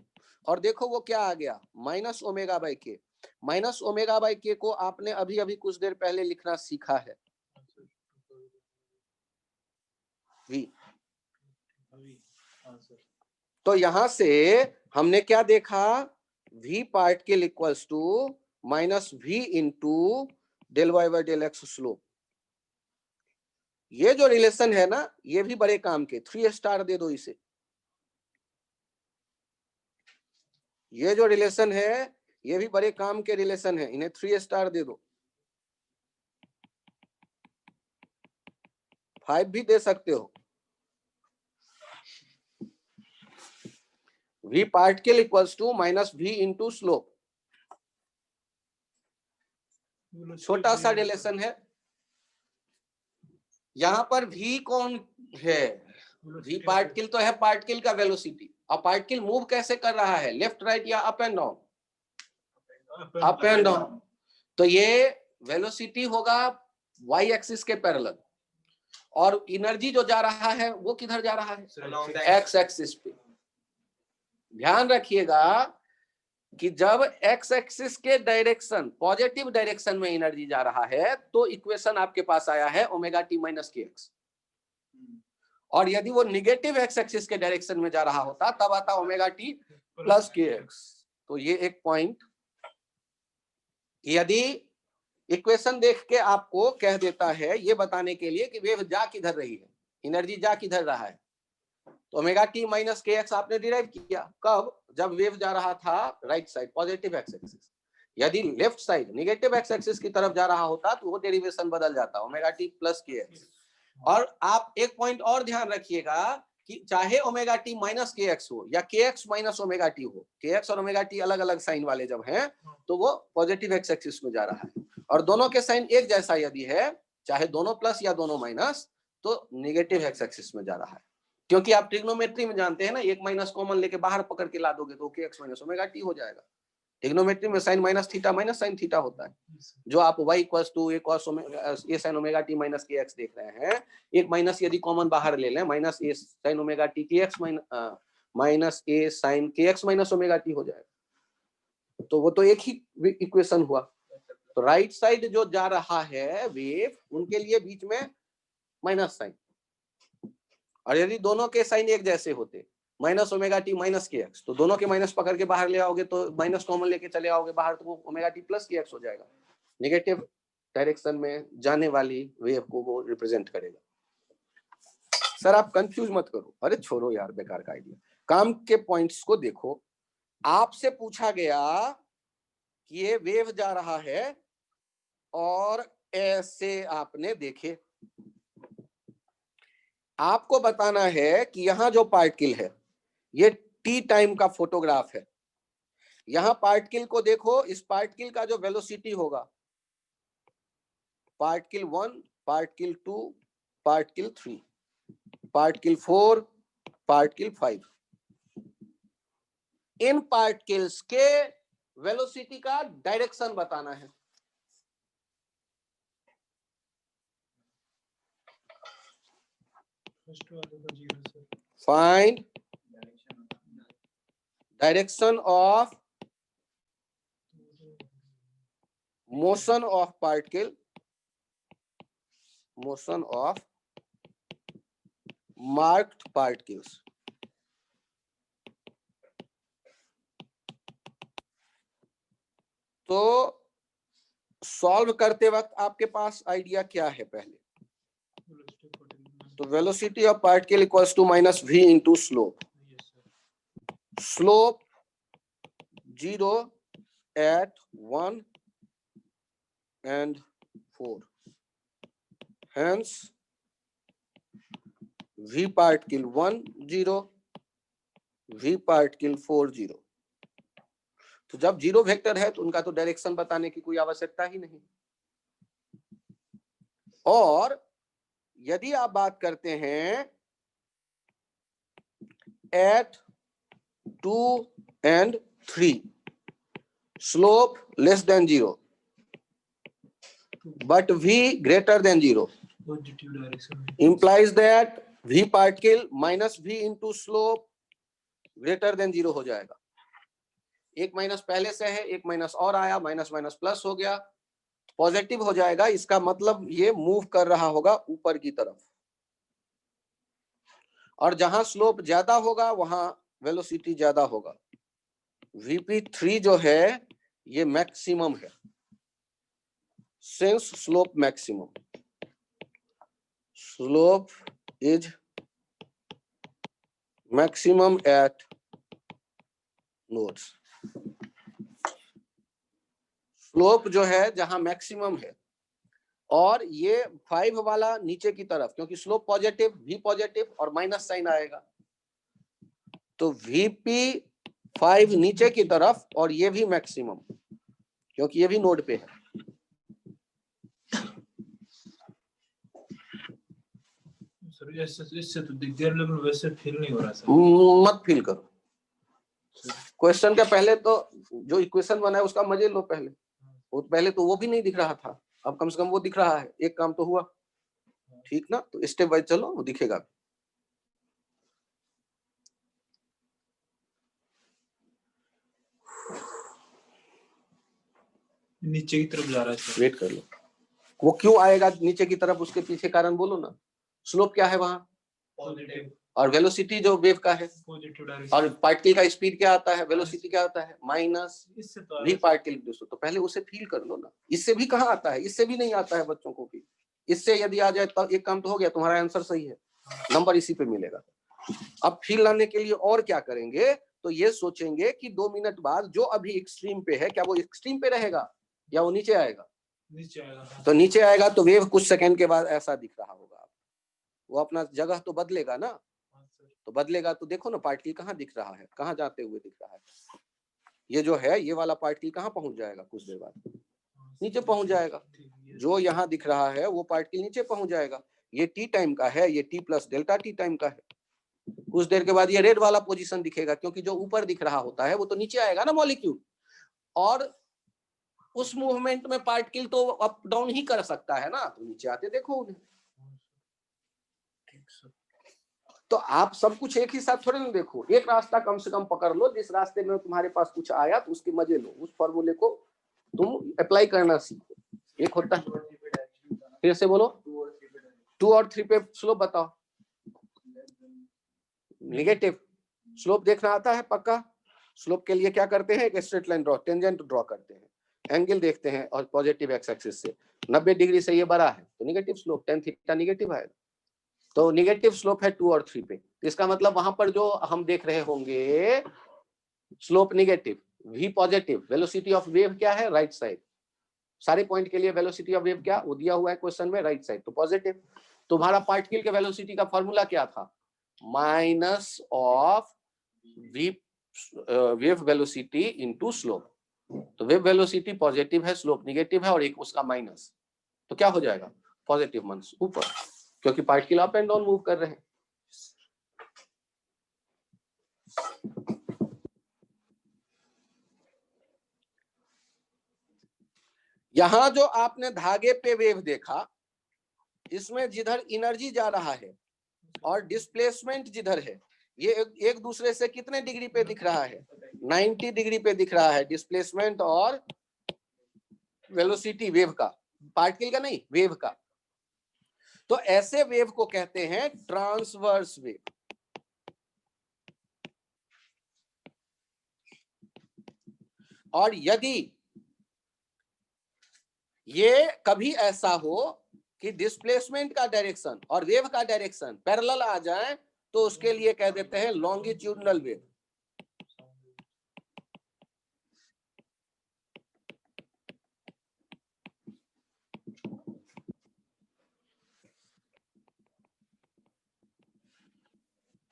और देखो वो क्या आ गया, minus omega by k. Minus omega by k को आपने अभी अभी कुछ देर पहले लिखना सीखा है, v। तो यहां से हमने क्या देखा, v particle equals to minus v into del y by del x slope. ये जो रिलेशन है ना, ये भी बड़े काम के, 3 स्टार दे दो इसे। ये जो रिलेशन है ये भी बड़े काम के रिलेशन है, इन्हें 3 स्टार दे दो, 5 भी दे सकते हो। v particle equals to minus v into slope, छोटा सा रिलेशन है। यहां पर v कौन है, v पार्टिकल तो है पार्टिकल का वेलोसिटी, और पार्टिकल मूव कैसे कर रहा है, लेफ्ट राइट या up and down, up and down. तो ये वेलोसिटी होगा y एक्सिस के पैरेलल, और एनर्जी जो जा रहा है वो किधर जा रहा है, x एक्सिस पे। ध्यान रखिएगा कि जब x एक्सिस के डायरेक्शन, पॉजिटिव डायरेक्शन में एनर्जी जा रहा है तो इक्वेशन आपके पास आया है ओमेगा टी माइनस के एक्स, और यदि वो निगेटिव x एक्सिस के डायरेक्शन में जा रहा होता तब आता omega t plus k x. तो ये एक पॉइंट, यदि इक्वेशन देख के आपको कह देता है ये बताने के लिए कि वेव जा किधर रही है, एनर्जी जा किधर रहा है, तो ओमेगा टी माइनस के एक्स आपने डिराइव किया कब, जब वेव जा रहा था right side positive X axis. यदि left side negative X axis की तरफ जा रहा होता तो वो डेरिवेशन बदल जाता, omega t plus k x. और आप एक पॉइंट और ध्यान रखिएगा कि चाहे ओमेगा टी माइनस के एक्स हो या के एक्स माइनस ओमेगा टी हो, के एक्स और ओमेगा टी अलग अलग साइन वाले जब हैं तो वो पॉजिटिव एक्स एक्सिस में जा रहा है, और दोनों के साइन एक जैसा यदि है, चाहे दोनों प्लस या दोनों माइनस, तो निगेटिव एक्स एक्सिस में जा रहा है। क्योंकि आप ट्रिग्नोमेट्री में जानते हैं ना, एक माइनस कॉमन लेके बाहर पकड़ के ला दोगे तो के एक्स माइनस ओमेगा टी हो जाएगा। ट्रिग्नोमेट्री में sine minus theta minus sine theta होता है, जो आप y equals to a sine omega T minus के एक्स देख रहे हैं, एक माइनस यदि कॉमन बाहर ले लें, माइनस ए साइन ओमेगा टी के एक्स माइनस ए साइन के एक्स माइनस ओमेगा टी हो जाएगा, तो वो तो एक ही इक्वेशन हुआ। तो राइट साइड जो जा रहा है वेव, उनके लिए बीच में माइनस साइन, और यदि दोनों के साइन एक जैसे होते, माइनस ओमेगा टी माइनस के एक्स, तो दोनों के माइनस पकड़ के बाहर ले आओगे तो माइनस कॉमन लेके चले आओगे बाहर, तो वो omega t plus k x हो जाएगा, नेगेटिव डायरेक्शन में जाने वाली वेव को वो रिप्रेजेंट करेगा। सर आप कंफ्यूज मत करो, अरे छोड़ो यार बेकार का आइडिया, काम के पॉइंट्स को देखो। आपसे पूछा गया कि ये वेव जा रहा है और ऐसे आपने देखे, आपको बताना है कि यहां जो पार्टिकल है ये टी टाइम का फोटोग्राफ है। यहां पार्टिकल को देखो, इस पार्टिकल का जो वेलोसिटी होगा, particle 1, particle 2, particle 3, particle 4, particle 5, इन पार्टिकल्स के वेलोसिटी का डायरेक्शन बताना है। Find direction of motion of particle, motion of marked particles। तो सॉल्व करते वक्त आपके पास आइडिया क्या है? पहले तो velocity of particle equals to minus v into slope. Slope 0 at 1 and 4, hence v particle 1 0, v particle 4 0। तो जब जीरो वेक्टर है तो उनका तो डायरेक्शन बताने की कोई आवश्यकता ही नहीं। और यदि आप बात करते हैं at 2 and 3, slope less than 0 but v greater than 0, implies that v particle minus v into slope greater than 0 हो जाएगा। एक माइनस पहले से है, एक माइनस और आया, माइनस माइनस प्लस हो गया, पॉजिटिव हो जाएगा। इसका मतलब ये मूव कर रहा होगा ऊपर की तरफ, और जहां स्लोप ज्यादा होगा वहां वेलोसिटी ज्यादा होगा। Vp3 जो है ये मैक्सिमम है, since slope maximum, slope is maximum at nodes। Slope जो है जहां मैक्सिमम है, और ये 5 वाला नीचे की तरफ, क्योंकि स्लोप पॉजिटिव, v पॉजिटिव और माइनस साइन आएगा, तो Vp5 नीचे की तरफ और ये भी मैक्सिमम, क्योंकि ये भी नोड पे है। इससे तो दिख गया, लेकिन वैसे फील नहीं हो रहा सर। मत फील करो, क्वेश्चन के पहले तो जो इक्वेशन बना है उसका मजे लो। पहले पहले तो वो भी नहीं दिख रहा था, अब कम से कम वो दिख रहा है, एक काम तो हुआ, ठीक ना? तो स्टेप बाय चलो, वो दिखेगा। नीचे की तरफ जा रहा है सर। वेट कर लो, वो क्यों आएगा नीचे की तरफ, उसके पीछे कारण बोलो ना। स्लोप क्या है वहां? पॉजिटिव। और वेलोसिटी जो वेव का है, पॉजिटिव डायरेक्शन। और पार्टिकल का स्पीड क्या आता है, वेलोसिटी क्या आता है, माइनस v पार्टिकल। तो पहले उसे फील कर लो ना। इससे भी कहाँ आता है? इससे भी नहीं आता है बच्चों को भी। इससे यदि आ जाए तो एक काम तो हो गया, तुम्हारा आंसर सही है, नंबर इसी पे मिलेगा। अब फील लाने के लिए और क्या करेंगे, तो ये सोचेंगे कि 2 मिनट बाद जो अभी एक्सट्रीम पे है, क्या वो एक्सट्रीम पे रहेगा या वो नीचे आएगा? नीचे आएगा। तो नीचे आएगा तो वेव कुछ सेकंड के बाद ऐसा दिख रहा होगा, वो अपना जगह तो बदलेगा ना। तो बदलेगा तो देखो ना, पार्टिकल कहाँ दिख रहा है, कहाँ जाते हुए दिख रहा है। ये जो है, ये वाला पार्टिकल कहाँ पहुंच जाएगा? कुछ देर बाद नीचे पहुंच जाएगा। जो यहाँ दिख रहा है वो पार्टिकल नीचे पहुंच जाएगा। ये टी टाइम का है, ये T plus delta T time का है। कुछ देर के बाद ये रेड वाला पोजीशन दिखेगा, क्योंकि जो ऊपर दिख रहा होता है वो तो नीचे आएगा ना मॉलिक्यूल, और उस मूवमेंट में पार्टिकल तो अप डाउन ही कर सकता है ना, तो नीचे आते देखो उन्हें। तो आप सब कुछ एक ही साथ थोड़े ना देखो, एक रास्ता कम से कम पकड़ लो, जिस रास्ते में तुम्हारे पास कुछ आया तो उसके मजे लो, उस फॉर्मूले को तुम अप्लाई करना सीखो। एक होता है, फिर से बोलो, 2 और 3 पे स्लोप बताओ। नेगेटिव स्लोप देखना आता है पक्का? स्लोप के लिए क्या करते हैं, एक straight line draw, tangent draw करते हैं, एंगल देखते हैं, और पॉजिटिव एक्स एक्सिस से 90 डिग्री से ये बड़ा है तो negative slope, tan theta negative आएगा। तो नेगेटिव स्लोप है 2 और 3 पे, इसका मतलब वहां पर जो हम देख रहे होंगे slope negative, v positive, velocity of wave क्या है, राइट साइड। सारे पॉइंट के लिए वेलोसिटी ऑफ वेव क्या वो दिया हुआ है क्वेश्चन में, राइट साइड, तो पॉजिटिव। तुम्हारा पार्टिकल के वेलोसिटी का फॉर्मूला क्या था? Minus of wave velocity into slope. तो वेव वेलोसिटी पॉजिटिव है, स्लोप निगेटिव है, और एक उसका माइनस, तो क्या हो जाएगा? पॉजिटिव मान ऊपर, क्योंकि particle up and down move कर रहे हैं। यहां जो आपने धागे पे वेव देखा, इसमें जिधर एनर्जी जा रहा है और डिस्प्लेसमेंट जिधर है, ये एक दूसरे से कितने डिग्री पे दिख रहा है? 90 डिग्री पे दिख रहा है, डिस्प्लेसमेंट और वेलोसिटी वेव का, पार्टिकल का नहीं, वेव का। तो ऐसे वेव को कहते हैं ट्रांसवर्स वेव। और यदि ये कभी ऐसा हो कि डिस्प्लेसमेंट का डायरेक्शन और वेव का डायरेक्शन पैरेलल आ जाए, तो उसके लिए कह देते हैं longitudinal wave.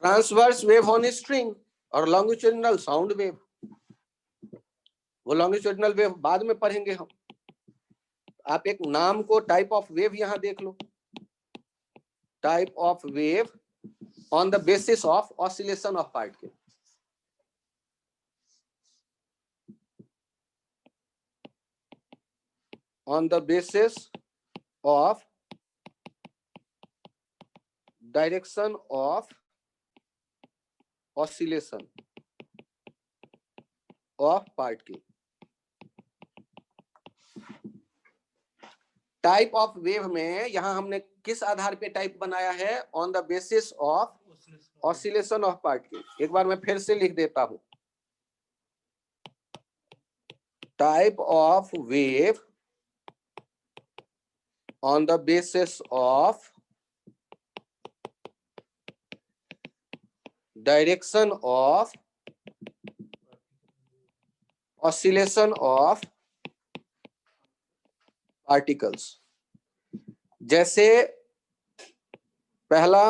Transverse wave on string और लॉन्गिट्यूडनल साउंड वेव। वो लॉन्गिट्यूडनल वेव बाद में पढ़ेंगे हम। आप एक नाम को टाइप ऑफ वेव यहां देख लो, type of wave on the basis of oscillation of particle. On the basis of direction of oscillation of particle. Type of wave में यहां हमने किस आधार पे टाइप बनाया है? On the basis of oscillation of particle. एक बार मैं फिर से लिख देता हूं, type of wave on the basis of direction of oscillation of particles। जैसे पहला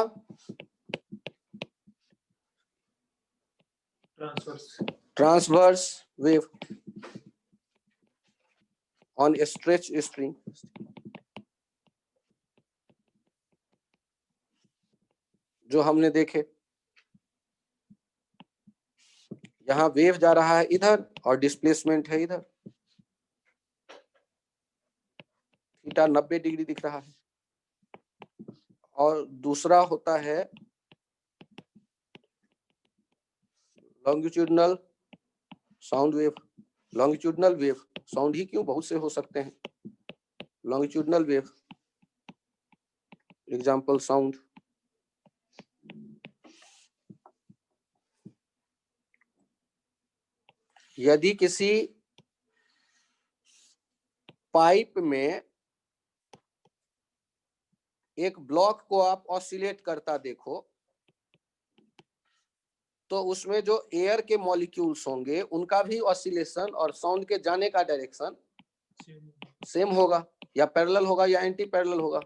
transverse wave on stretch string, जो हमने देखे। यहां वेव जा रहा है इधर और डिस्प्लेसमेंट है इधर, थीटा 90 डिग्री दिख रहा है। और दूसरा होता है longitudinal sound wave. Longitudinal wave, sound ही क्यों, बहुत से हो सकते हैं। Longitudinal wave, example sound. यदि किसी पाइप में एक ब्लॉक को आप ऑसिलेट करता देखो, तो उसमें जो एयर के मॉलिक्यूल्स होंगे उनका भी ऑसिलेशन और साउंड के जाने का डायरेक्शन सेम होगा, या पैरेलल होगा या एंटी पैरेलल होगा।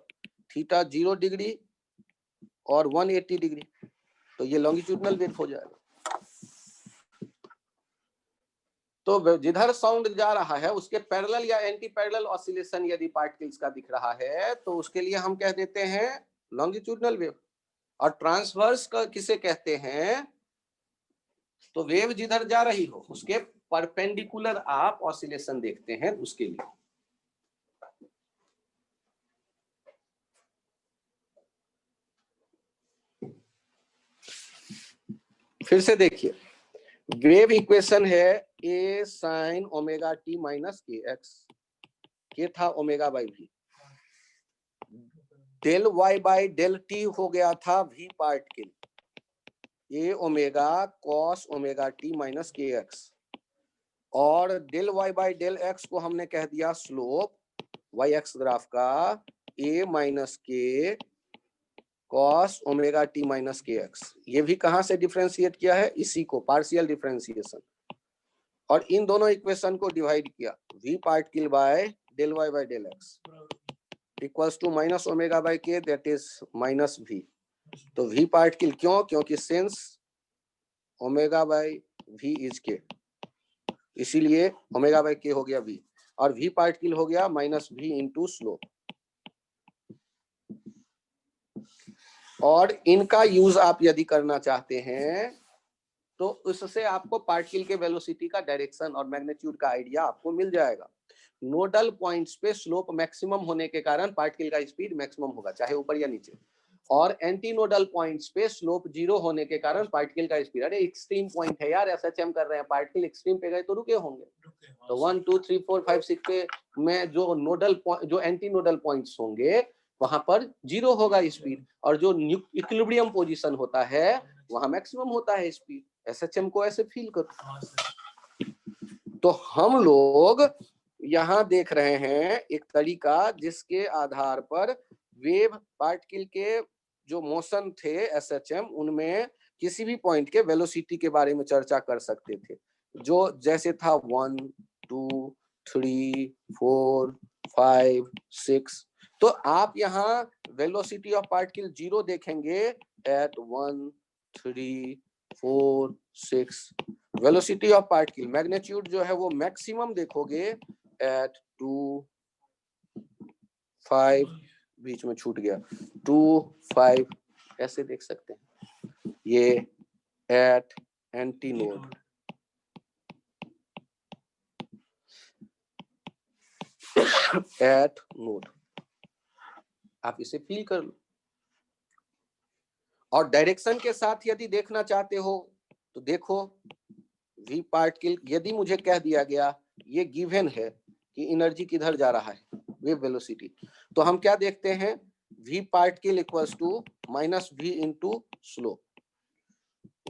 थीटा 0 डिग्री और 180 डिग्री, तो ये लॉन्गिट्यूडनल वेव हो जाएगा। तो जिधर साउंड जा रहा है उसके पैरेलल या एंटी पैरेलल ऑसिलेशन यदि पार्टिकल्स का दिख रहा है, तो उसके लिए हम कह देते हैं लॉन्गिट्यूडनल वेव। और ट्रांसवर्स का किसे कहते हैं? तो वेव जिधर जा रही हो उसके परपेंडिकुलर आप ऑसिलेशन देखते हैं, उसके लिए। फिर से देखिए, वेव इक्वेशन है a sin omega t minus के एक्स, के था omega by v, del y by del t हो गया था v particle, a omega cos omega t minus के एक्स, और del y by del x को हमने कह दिया स्लोप y एक्स ग्राफ का, a minus k cos omega t minus के एक्स। ये भी कहां से डिफरेंशिएट किया है? इसी को, पार्शियल डिफरेंशिएशन। और इन दोनों इक्वेशन को डिवाइड किया, v particle by del y by del x, equals to minus omega by k, that is minus v. तो वी पार्टिकल क्यों? क्योंकि since omega by v is k, इसीलिए ओमेगा बाई के हो गया वी, और वी पार्टिकल हो गया माइनस वी इंटू स्लोप। और इनका यूज आप यदि करना चाहते हैं तो उससे आपको पार्टिकल के वेलोसिटी का डायरेक्शन और मैग्नीट्यूड का आइडिया आपको मिल जाएगा। नोडल पॉइंट्स पे स्लोप मैक्सिमम होने के कारण पार्टिकल का स्पीड मैक्सिमम होगा, चाहे ऊपर या नीचे, और एंटी नोडल पॉइंट्स पे स्लोप जीरो होने के कारण पार्टिकल का स्पीड, अरे एक्सट्रीम पॉइंट है यार, एसएचएम कर रहे हैं, पार्टिकल एक्सट्रीम पे गए तो रुके होंगे। तो 1 2 3 4 5 6 पे में जो नोडल जो एंटी नोडल पॉइंट्स होंगे वहां पर जीरो होगा स्पीड, और जो इक्विलिब्रियम पोजीशन होता है वहां मैक्सिमम होता है स्पीड। एसएचएम को ऐसे फील करो। तो हम लोग यहाँ देख रहे हैं एक तरीका जिसके आधार पर वेव पार्टिकल के जो मोशन थे एसएचएम, उनमें किसी भी पॉइंट के वेलोसिटी के बारे में चर्चा कर सकते थे, जो जैसे था 1 2 3 4 5 6। तो आप यहाँ वेलोसिटी ऑफ पार्टिकल जीरो देखेंगे at 1 3 4 6। Velocity of particle magnitude जो है वो मैक्सिमम देखोगे एट 2 5, बीच में छूट गया 2 5, ऐसे देख सकते हैं। ये at antinode, at node, आप इसे फील कर लो। और डायरेक्शन के साथ यदि देखना चाहते हो तो देखो वी पार्टिकल, यदि मुझे कह दिया गया ये गिवन है कि एनर्जी किधर जा रहा है, वेव वेलोसिटी, तो हम क्या देखते हैं, v particle equals to minus v into slope,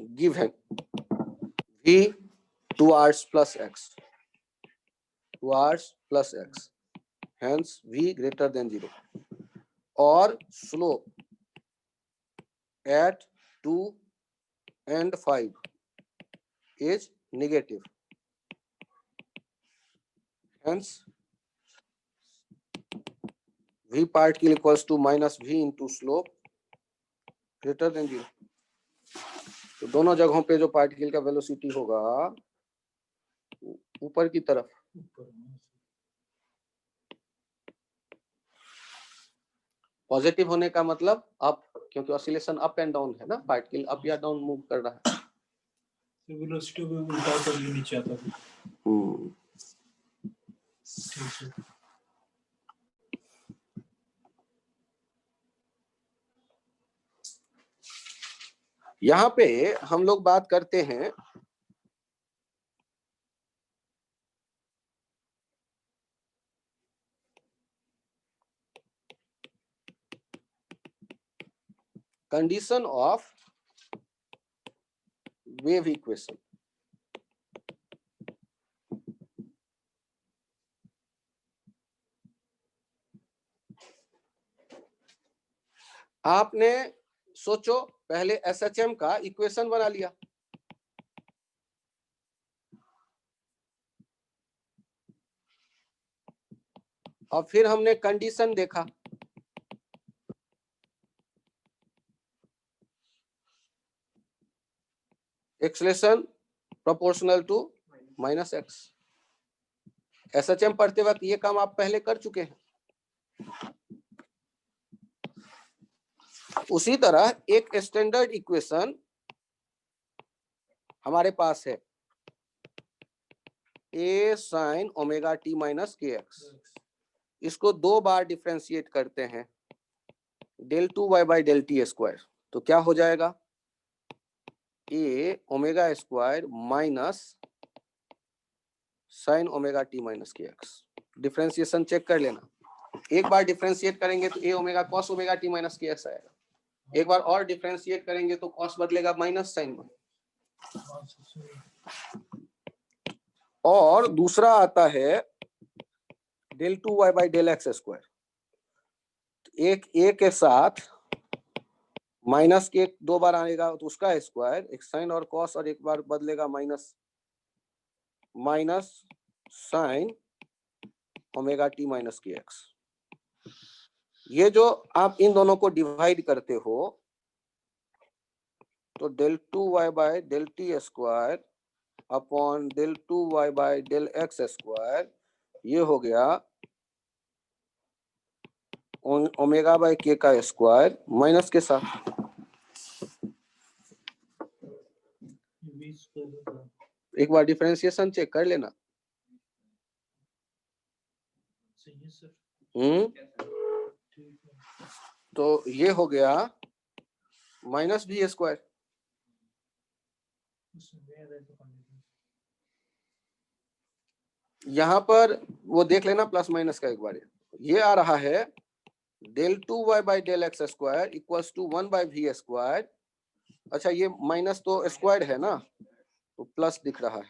given v towards plus x, towards plus x, hence v greater than 0, और slope at 2 and 5 is negative, hence v particle equals to minus v into slope greater than 0। तो दोनों जगहों पे जो particle का velocity होगा ऊपर की तरफ, पॉजिटिव होने का मतलब अप, क्योंकि ऑसिलेशन अप एंड डाउन है ना, पार्टिकल अप या डाउन मूव कर रहा है, वेलोसिटी को उल्टा कर नीचे आता है। यहाँ पे हम लोग बात करते हैं कंडीशन ऑफ वेव इक्वेशन। आपने सोचो पहले एसएचएम का इक्वेशन बना लिया, और फिर हमने कंडीशन देखा, acceleration proportional to minus x. SHM पढ़ते वक्त ये काम आप पहले कर चुके हैं। उसी तरह एक स्टैंडर्ड इक्वेशन हमारे पास है a sin omega T minus के एक्स, इसको दो बार डिफरेंशिएट करते हैं del 2y by del t square, तो क्या हो जाएगा a omega square minus sine omega T minus के एक्स। डिफरेंशिएशन चेक कर लेना, एक बार डिफरेंशिएट करेंगे तो a omega cos omega T minus के एक्स आएगा, एक बार और डिफरेंशिएट करेंगे तो कॉस बदलेगा माइनस साइन में, और दूसरा आता है del 2y by del x square. एक a के साथ माइनस के दो बार आएगा तो उसका स्क्वायर, एक साइन और कॉस, और एक बार बदलेगा minus sine omega T minus के एक्स। ये जो आप इन दोनों को डिवाइड करते हो तो del 2y by del t square upon del 2y by del x square, ये हो गया ओमेगा बाय k का स्क्वायर माइनस के साथ। एक बार डिफरेंशिएशन चेक कर लेना। सही है सर। तो ये हो गया माइनस v स्क्वायर। यहाँ पर वो देख लेना प्लस माइनस का एक बार। ये आ रहा है del 2y by del x square equals to 1 by v square. अच्छा, ये माइनस तो स्क्वायर है ना, तो प्लस दिख रहा है।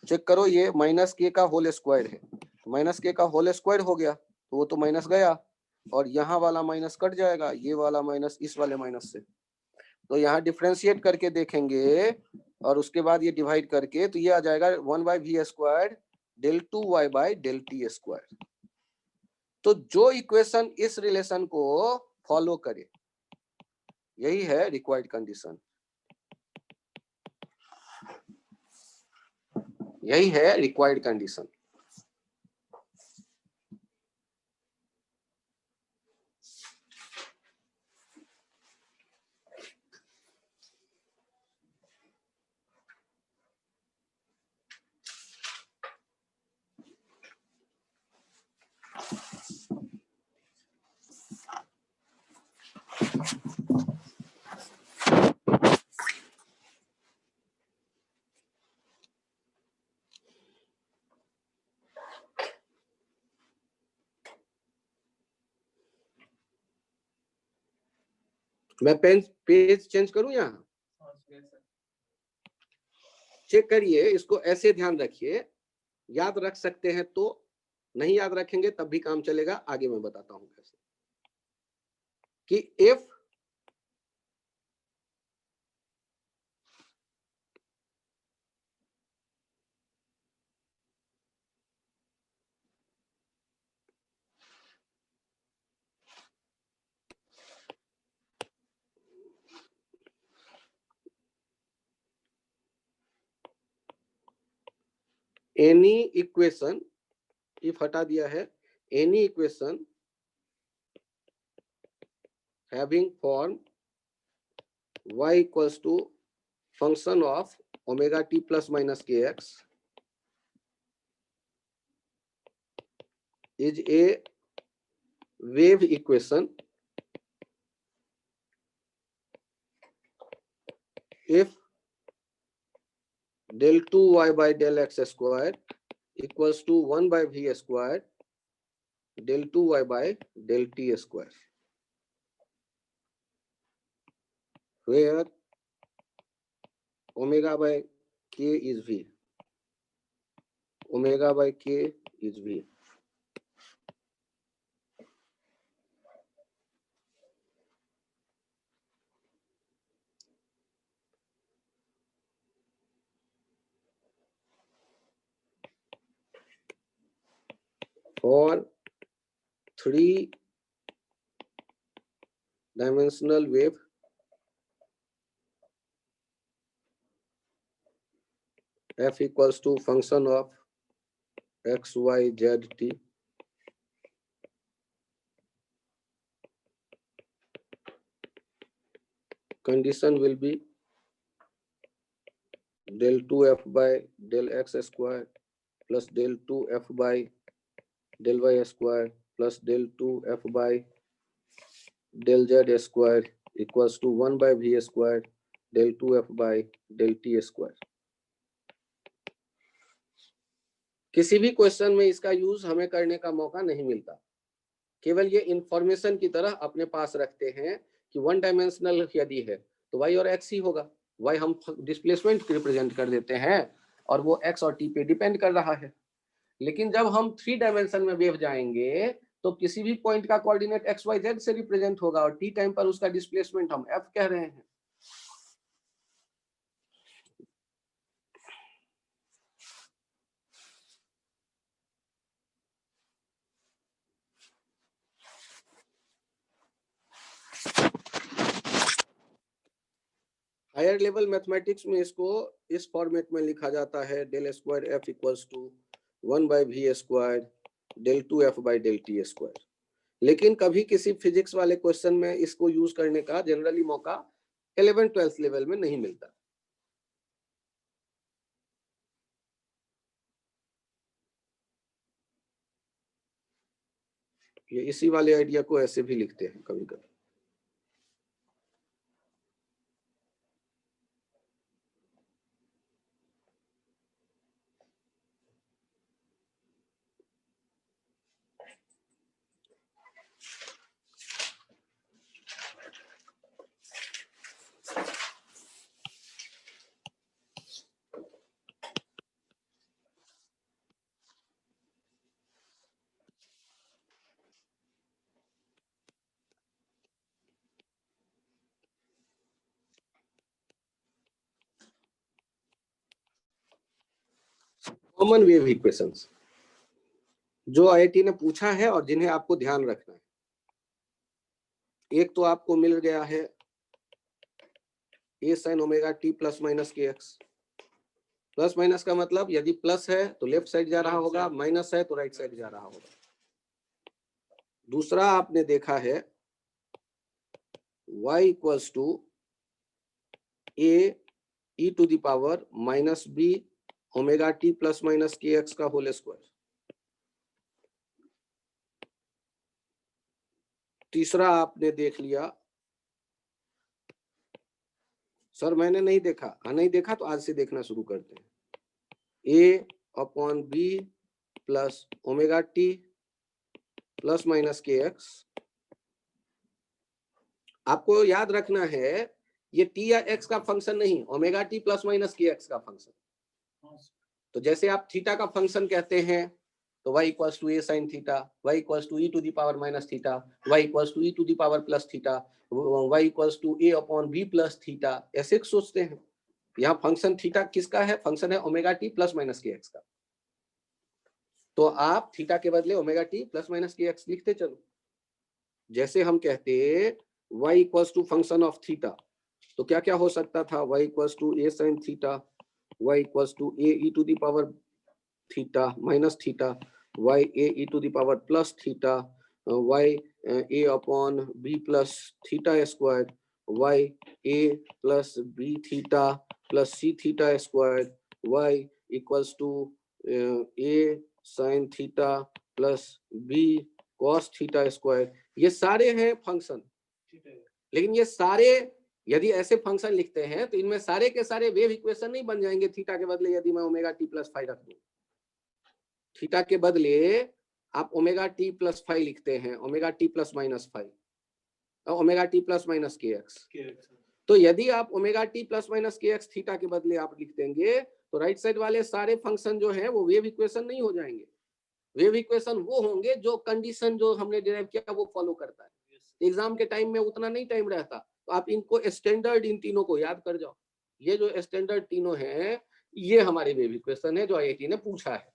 चेक करो, ये माइनस के का होल स्क्वायर है, माइनस के का होल स्क्वायर हो गया तो वो तो माइनस गया, और यहाँ वाला माइनस कट जाएगा, ये वाला माइनस इस वाले माइनस से। तो यहाँ डिफरेंशिएट करके देखेंगे और उसके बाद ये डिवाइड करके, तो ये आ जाएगा 1 by v square del 2y by del t square. तो जो इक्वेशन इस रिलेशन को फॉलो करे, यही है रिक्वायर्ड कंडीशन, यही है रिक्वायर्ड कंडीशन। मैं पेज चेंज करूं? यहाँ चेक करिए, इसको ऐसे ध्यान रखिए, याद रख सकते हैं तो, नहीं याद रखेंगे तब भी काम चलेगा। आगे मैं बताता हूं कैसे कि if एनी इक्वेशन, इफ हटा दिया है, any equation having form y equals to function of omega t plus minus kx is a wave equation if del 2y by del x square equals to 1 by v square del 2y by del t square, where omega by k is v, omega by k is v. For 3-dimensional wave, f equals to function of x, y, z, t. Condition will be del 2f by del x square plus del 2f by del y square plus del 2f by del z square equals to 1 by v square del 2f by del t square. किसी भी question में इसका use हमें करने का मौका नहीं मिलता, केवल ये इंफॉर्मेशन की तरह अपने पास रखते हैं कि 1 डायमेंशनल यदि है तो y और x ही होगा। y हम डिस्प्लेसमेंट रिप्रेजेंट कर देते हैं और वो x और t पे डिपेंड कर रहा है। लेकिन जब हम 3 डायमेंशन में वेव जाएंगे तो किसी भी पॉइंट का कोऑर्डिनेट एक्स वाई जेड से रिप्रेजेंट होगा और टी टाइम पर उसका डिस्प्लेसमेंट हम एफ कह रहे हैं। हायर लेवल मैथमेटिक्स में इसको इस फॉर्मेट में लिखा जाता है, del square f equals to 1/v² del 2f by del t square. लेकिन कभी किसी फिजिक्स वाले क्वेश्चन में इसको यूज करने का जनरली मौका 11th-12th लेवल में नहीं मिलता। ये इसी वाले आइडिया को ऐसे भी लिखते हैं कभी कभी। कॉमन वेव इक्वेशंस जो आईआईटी ने पूछा है और जिन्हें आपको ध्यान रखना है। एक तो आपको मिल गया है a sin omega t plus minus के एक्स। प्लस माइनस का मतलब यदि प्लस है तो लेफ्ट साइड जा रहा होगा, माइनस है तो राइट साइड जा रहा होगा। दूसरा आपने देखा है y equals to a e to the power minus b omega t plus minus के एक्स का होल स्क्वायर। तीसरा आपने देख लिया, सर मैंने नहीं देखा, नहीं देखा तो आज से देखना शुरू करते हैं। a/b plus omega t plus minus के एक्स। आपको याद रखना है ये t या x का फंक्शन नहीं, ओमेगा t प्लस माइनस के एक्स का फंक्शन। तो जैसे आप थीटा का फंक्शन कहते हैं तो y equals to a sine theta, y equals to e to the power minus theta, y equals to e to the power plus theta, y equals to a upon b plus theta, ऐसे सोचते हैं। यहाँ function theta किसका है? Function है omega t plus minus के x का। तो आप थीटा के बदले ओमेगा t प्लस माइनस के एक्स लिखते चलो। जैसे हम कहते y equals to function of theta, तो क्या क्या हो सकता था? y equals to a sine theta, y equals to a e to the power theta minus theta, y a e to the power plus theta, y a upon b plus theta square, y a plus b theta plus c theta square, y equals to a sine theta plus b cos theta square. ये सारे हैं function, लेकिन ये सारे यदि ऐसे function लिखते हैं तो इनमें सारे के सारे वेव इक्वेशन नहीं बन जाएंगे। थीटा के बदले यदि मैं ओमेगा टी प्लस फाइव रख दूं, थीटा के बदले आप ओमेगा टी प्लस फाइव लिखते हैं, omega t plus minus five, omega t plus minus के एक्स। तो यदि आप ओमेगा टी प्लस माइनस के एक्स थीटा के बदले आप लिख देंगे तो राइट साइड वाले सारे फंक्शन जो है वो वेव इक्वेशन नहीं हो जाएंगे। वेव इक्वेशन वो होंगे जो कंडीशन जो हमने डिराइव किया वो फॉलो करता है। एग्जाम के टाइम में उतना नहीं टाइम रहता, तो आप इनको स्टैंडर्ड इन तीनों को याद कर जाओ। ये जो स्टैंडर्ड तीनों हैं ये हमारे वेव इक्वेशन है जो आईआईटी ने पूछा है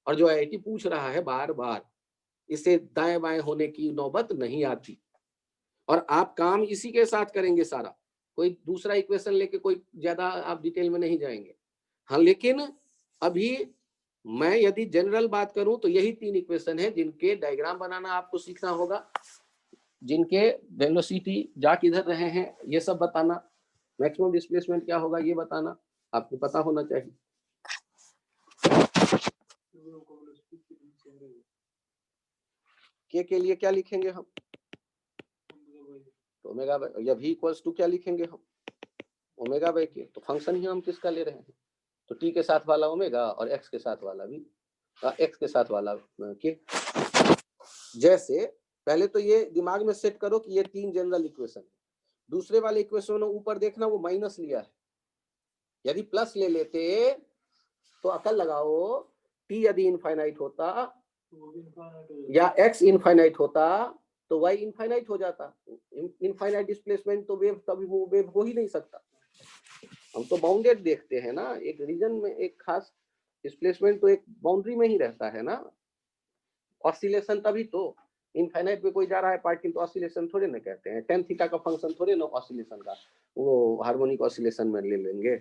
और जो आईआईटी पूछ रहा है बार बार। इससे दाएं बाएं होने की नौबत नहीं आती और आप काम इसी के साथ करेंगे सारा। कोई दूसरा इक्वेशन लेके कोई ज्यादा आप डिटेल में नहीं जाएंगे। हाँ, लेकिन अभी मैं यदि जनरल बात करूं तो यही तीन इक्वेशन है जिनके डायग्राम बनाना आपको सीखना होगा, जिनके वेलोसिटी जा किधर रहे हैं ये सब बताना, मैक्सिमम डिस्प्लेसमेंट क्या होगा ये बताना आपको पता होना चाहिए। के लिए क्या लिखेंगे हम? तो ओमेगा या v इक्वल्स टू क्या लिखेंगे हम? ओमेगा बाई के। तो फंक्शन ही हम किसका ले रहे हैं? तो t के साथ वाला ओमेगा और x के साथ वाला भी, x के साथ वाला के। जैसे पहले तो ये दिमाग में सेट करो कि ये तीन जनरल इक्वेशन है। दूसरे वाले इक्वेशन ऊपर देखना वो माइनस लिया है, यदि प्लस ले लेते तो अकल लगाओ t यदि इनफाइनाइट होता या x इनफाइनाइट होता तो y इनफाइनाइट हो जाता। इनफाइनाइट डिस्प्लेसमेंट तो वेव कभी वो वेव हो ही नहीं सकता। हम तो बाउंडेड देखते हैं ना, एक रीजन में एक खास डिस्प्लेसमेंट तो एक बाउंड्री में ही रहता है ना। ऑसिलेशन तभी तो इनफाइनाइट पे कोई जा रहा है पार्टिकल तो ऑसिलेशन थोड़े ना कहते हैं, tan थीटा का फंक्शन थोड़े ना ऑसिलेशन का वो हार्मोनिक ऑसिलेशन में ले लेंगे।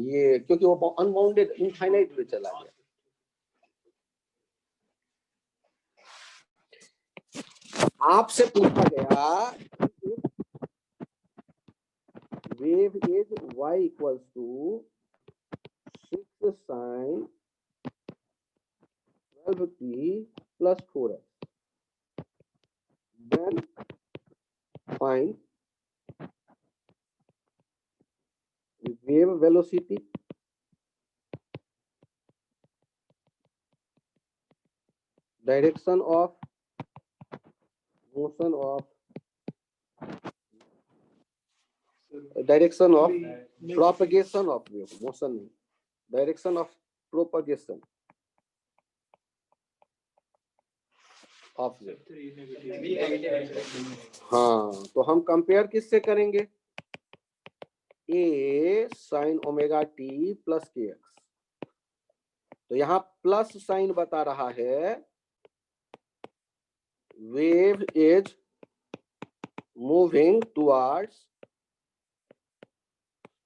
ये क्योंकि वो अनबाउंडेड इनफाइनाइट पे चला गया। आपसे पूछा गया wave is y equals to 6 sin 12t plus 4x, then find wave velocity, direction of motion of direction of propagation of wave, motion direction of propagation of wave। हाँ, तो हम कंपेयर किससे करेंगे? a sin omega t plus k x. तो यहाँ plus sine बता रहा है wave is moving towards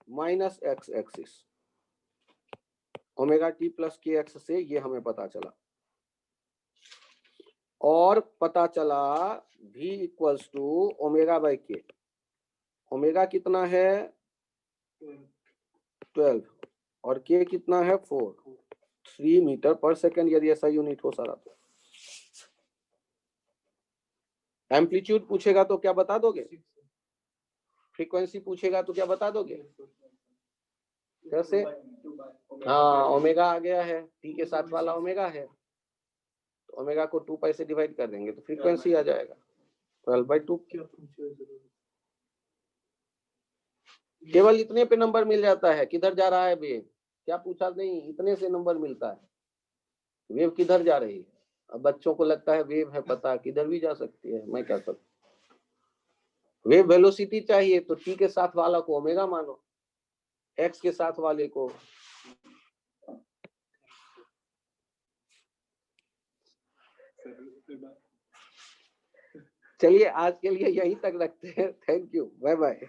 minus x axis. Omega t plus k x से ये हमें पता चला, और पता चला v equals to omega by k. Omega कितना है 12 और k कितना है 3 मीटर पर सेकंड, यदि ऐसा यूनिट हो सारा। तो एम्पलीट्यूड पूछेगा तो क्या बता दोगे? फ्रीक्वेंसी पूछेगा तो क्या बता दोगे? कैसे? हाँ, ओमेगा आ गया है, टी के साथ वाला ओमेगा है, तो ओमेगा को 2 पाई से डिवाइड कर देंगे तो फ्रीक्वेंसी आ जाएगा 12/2। केवल इतने पे नंबर मिल जाता है। किधर जा रहा है वेव, क्या पूछा नहीं, इतने से नंबर मिलता है। वेव किधर जा रही है? अब बच्चों को लगता है वेव है पता, किधर भी जा सकती है, मैं क्या करूं। वेव वेलोसिटी चाहिए तो टी के साथ वाला को ओमेगा मानो, एक्स के साथ वाले को चलिए आज के लिए यहीं तक रखते हैं। Thank you, bye bye.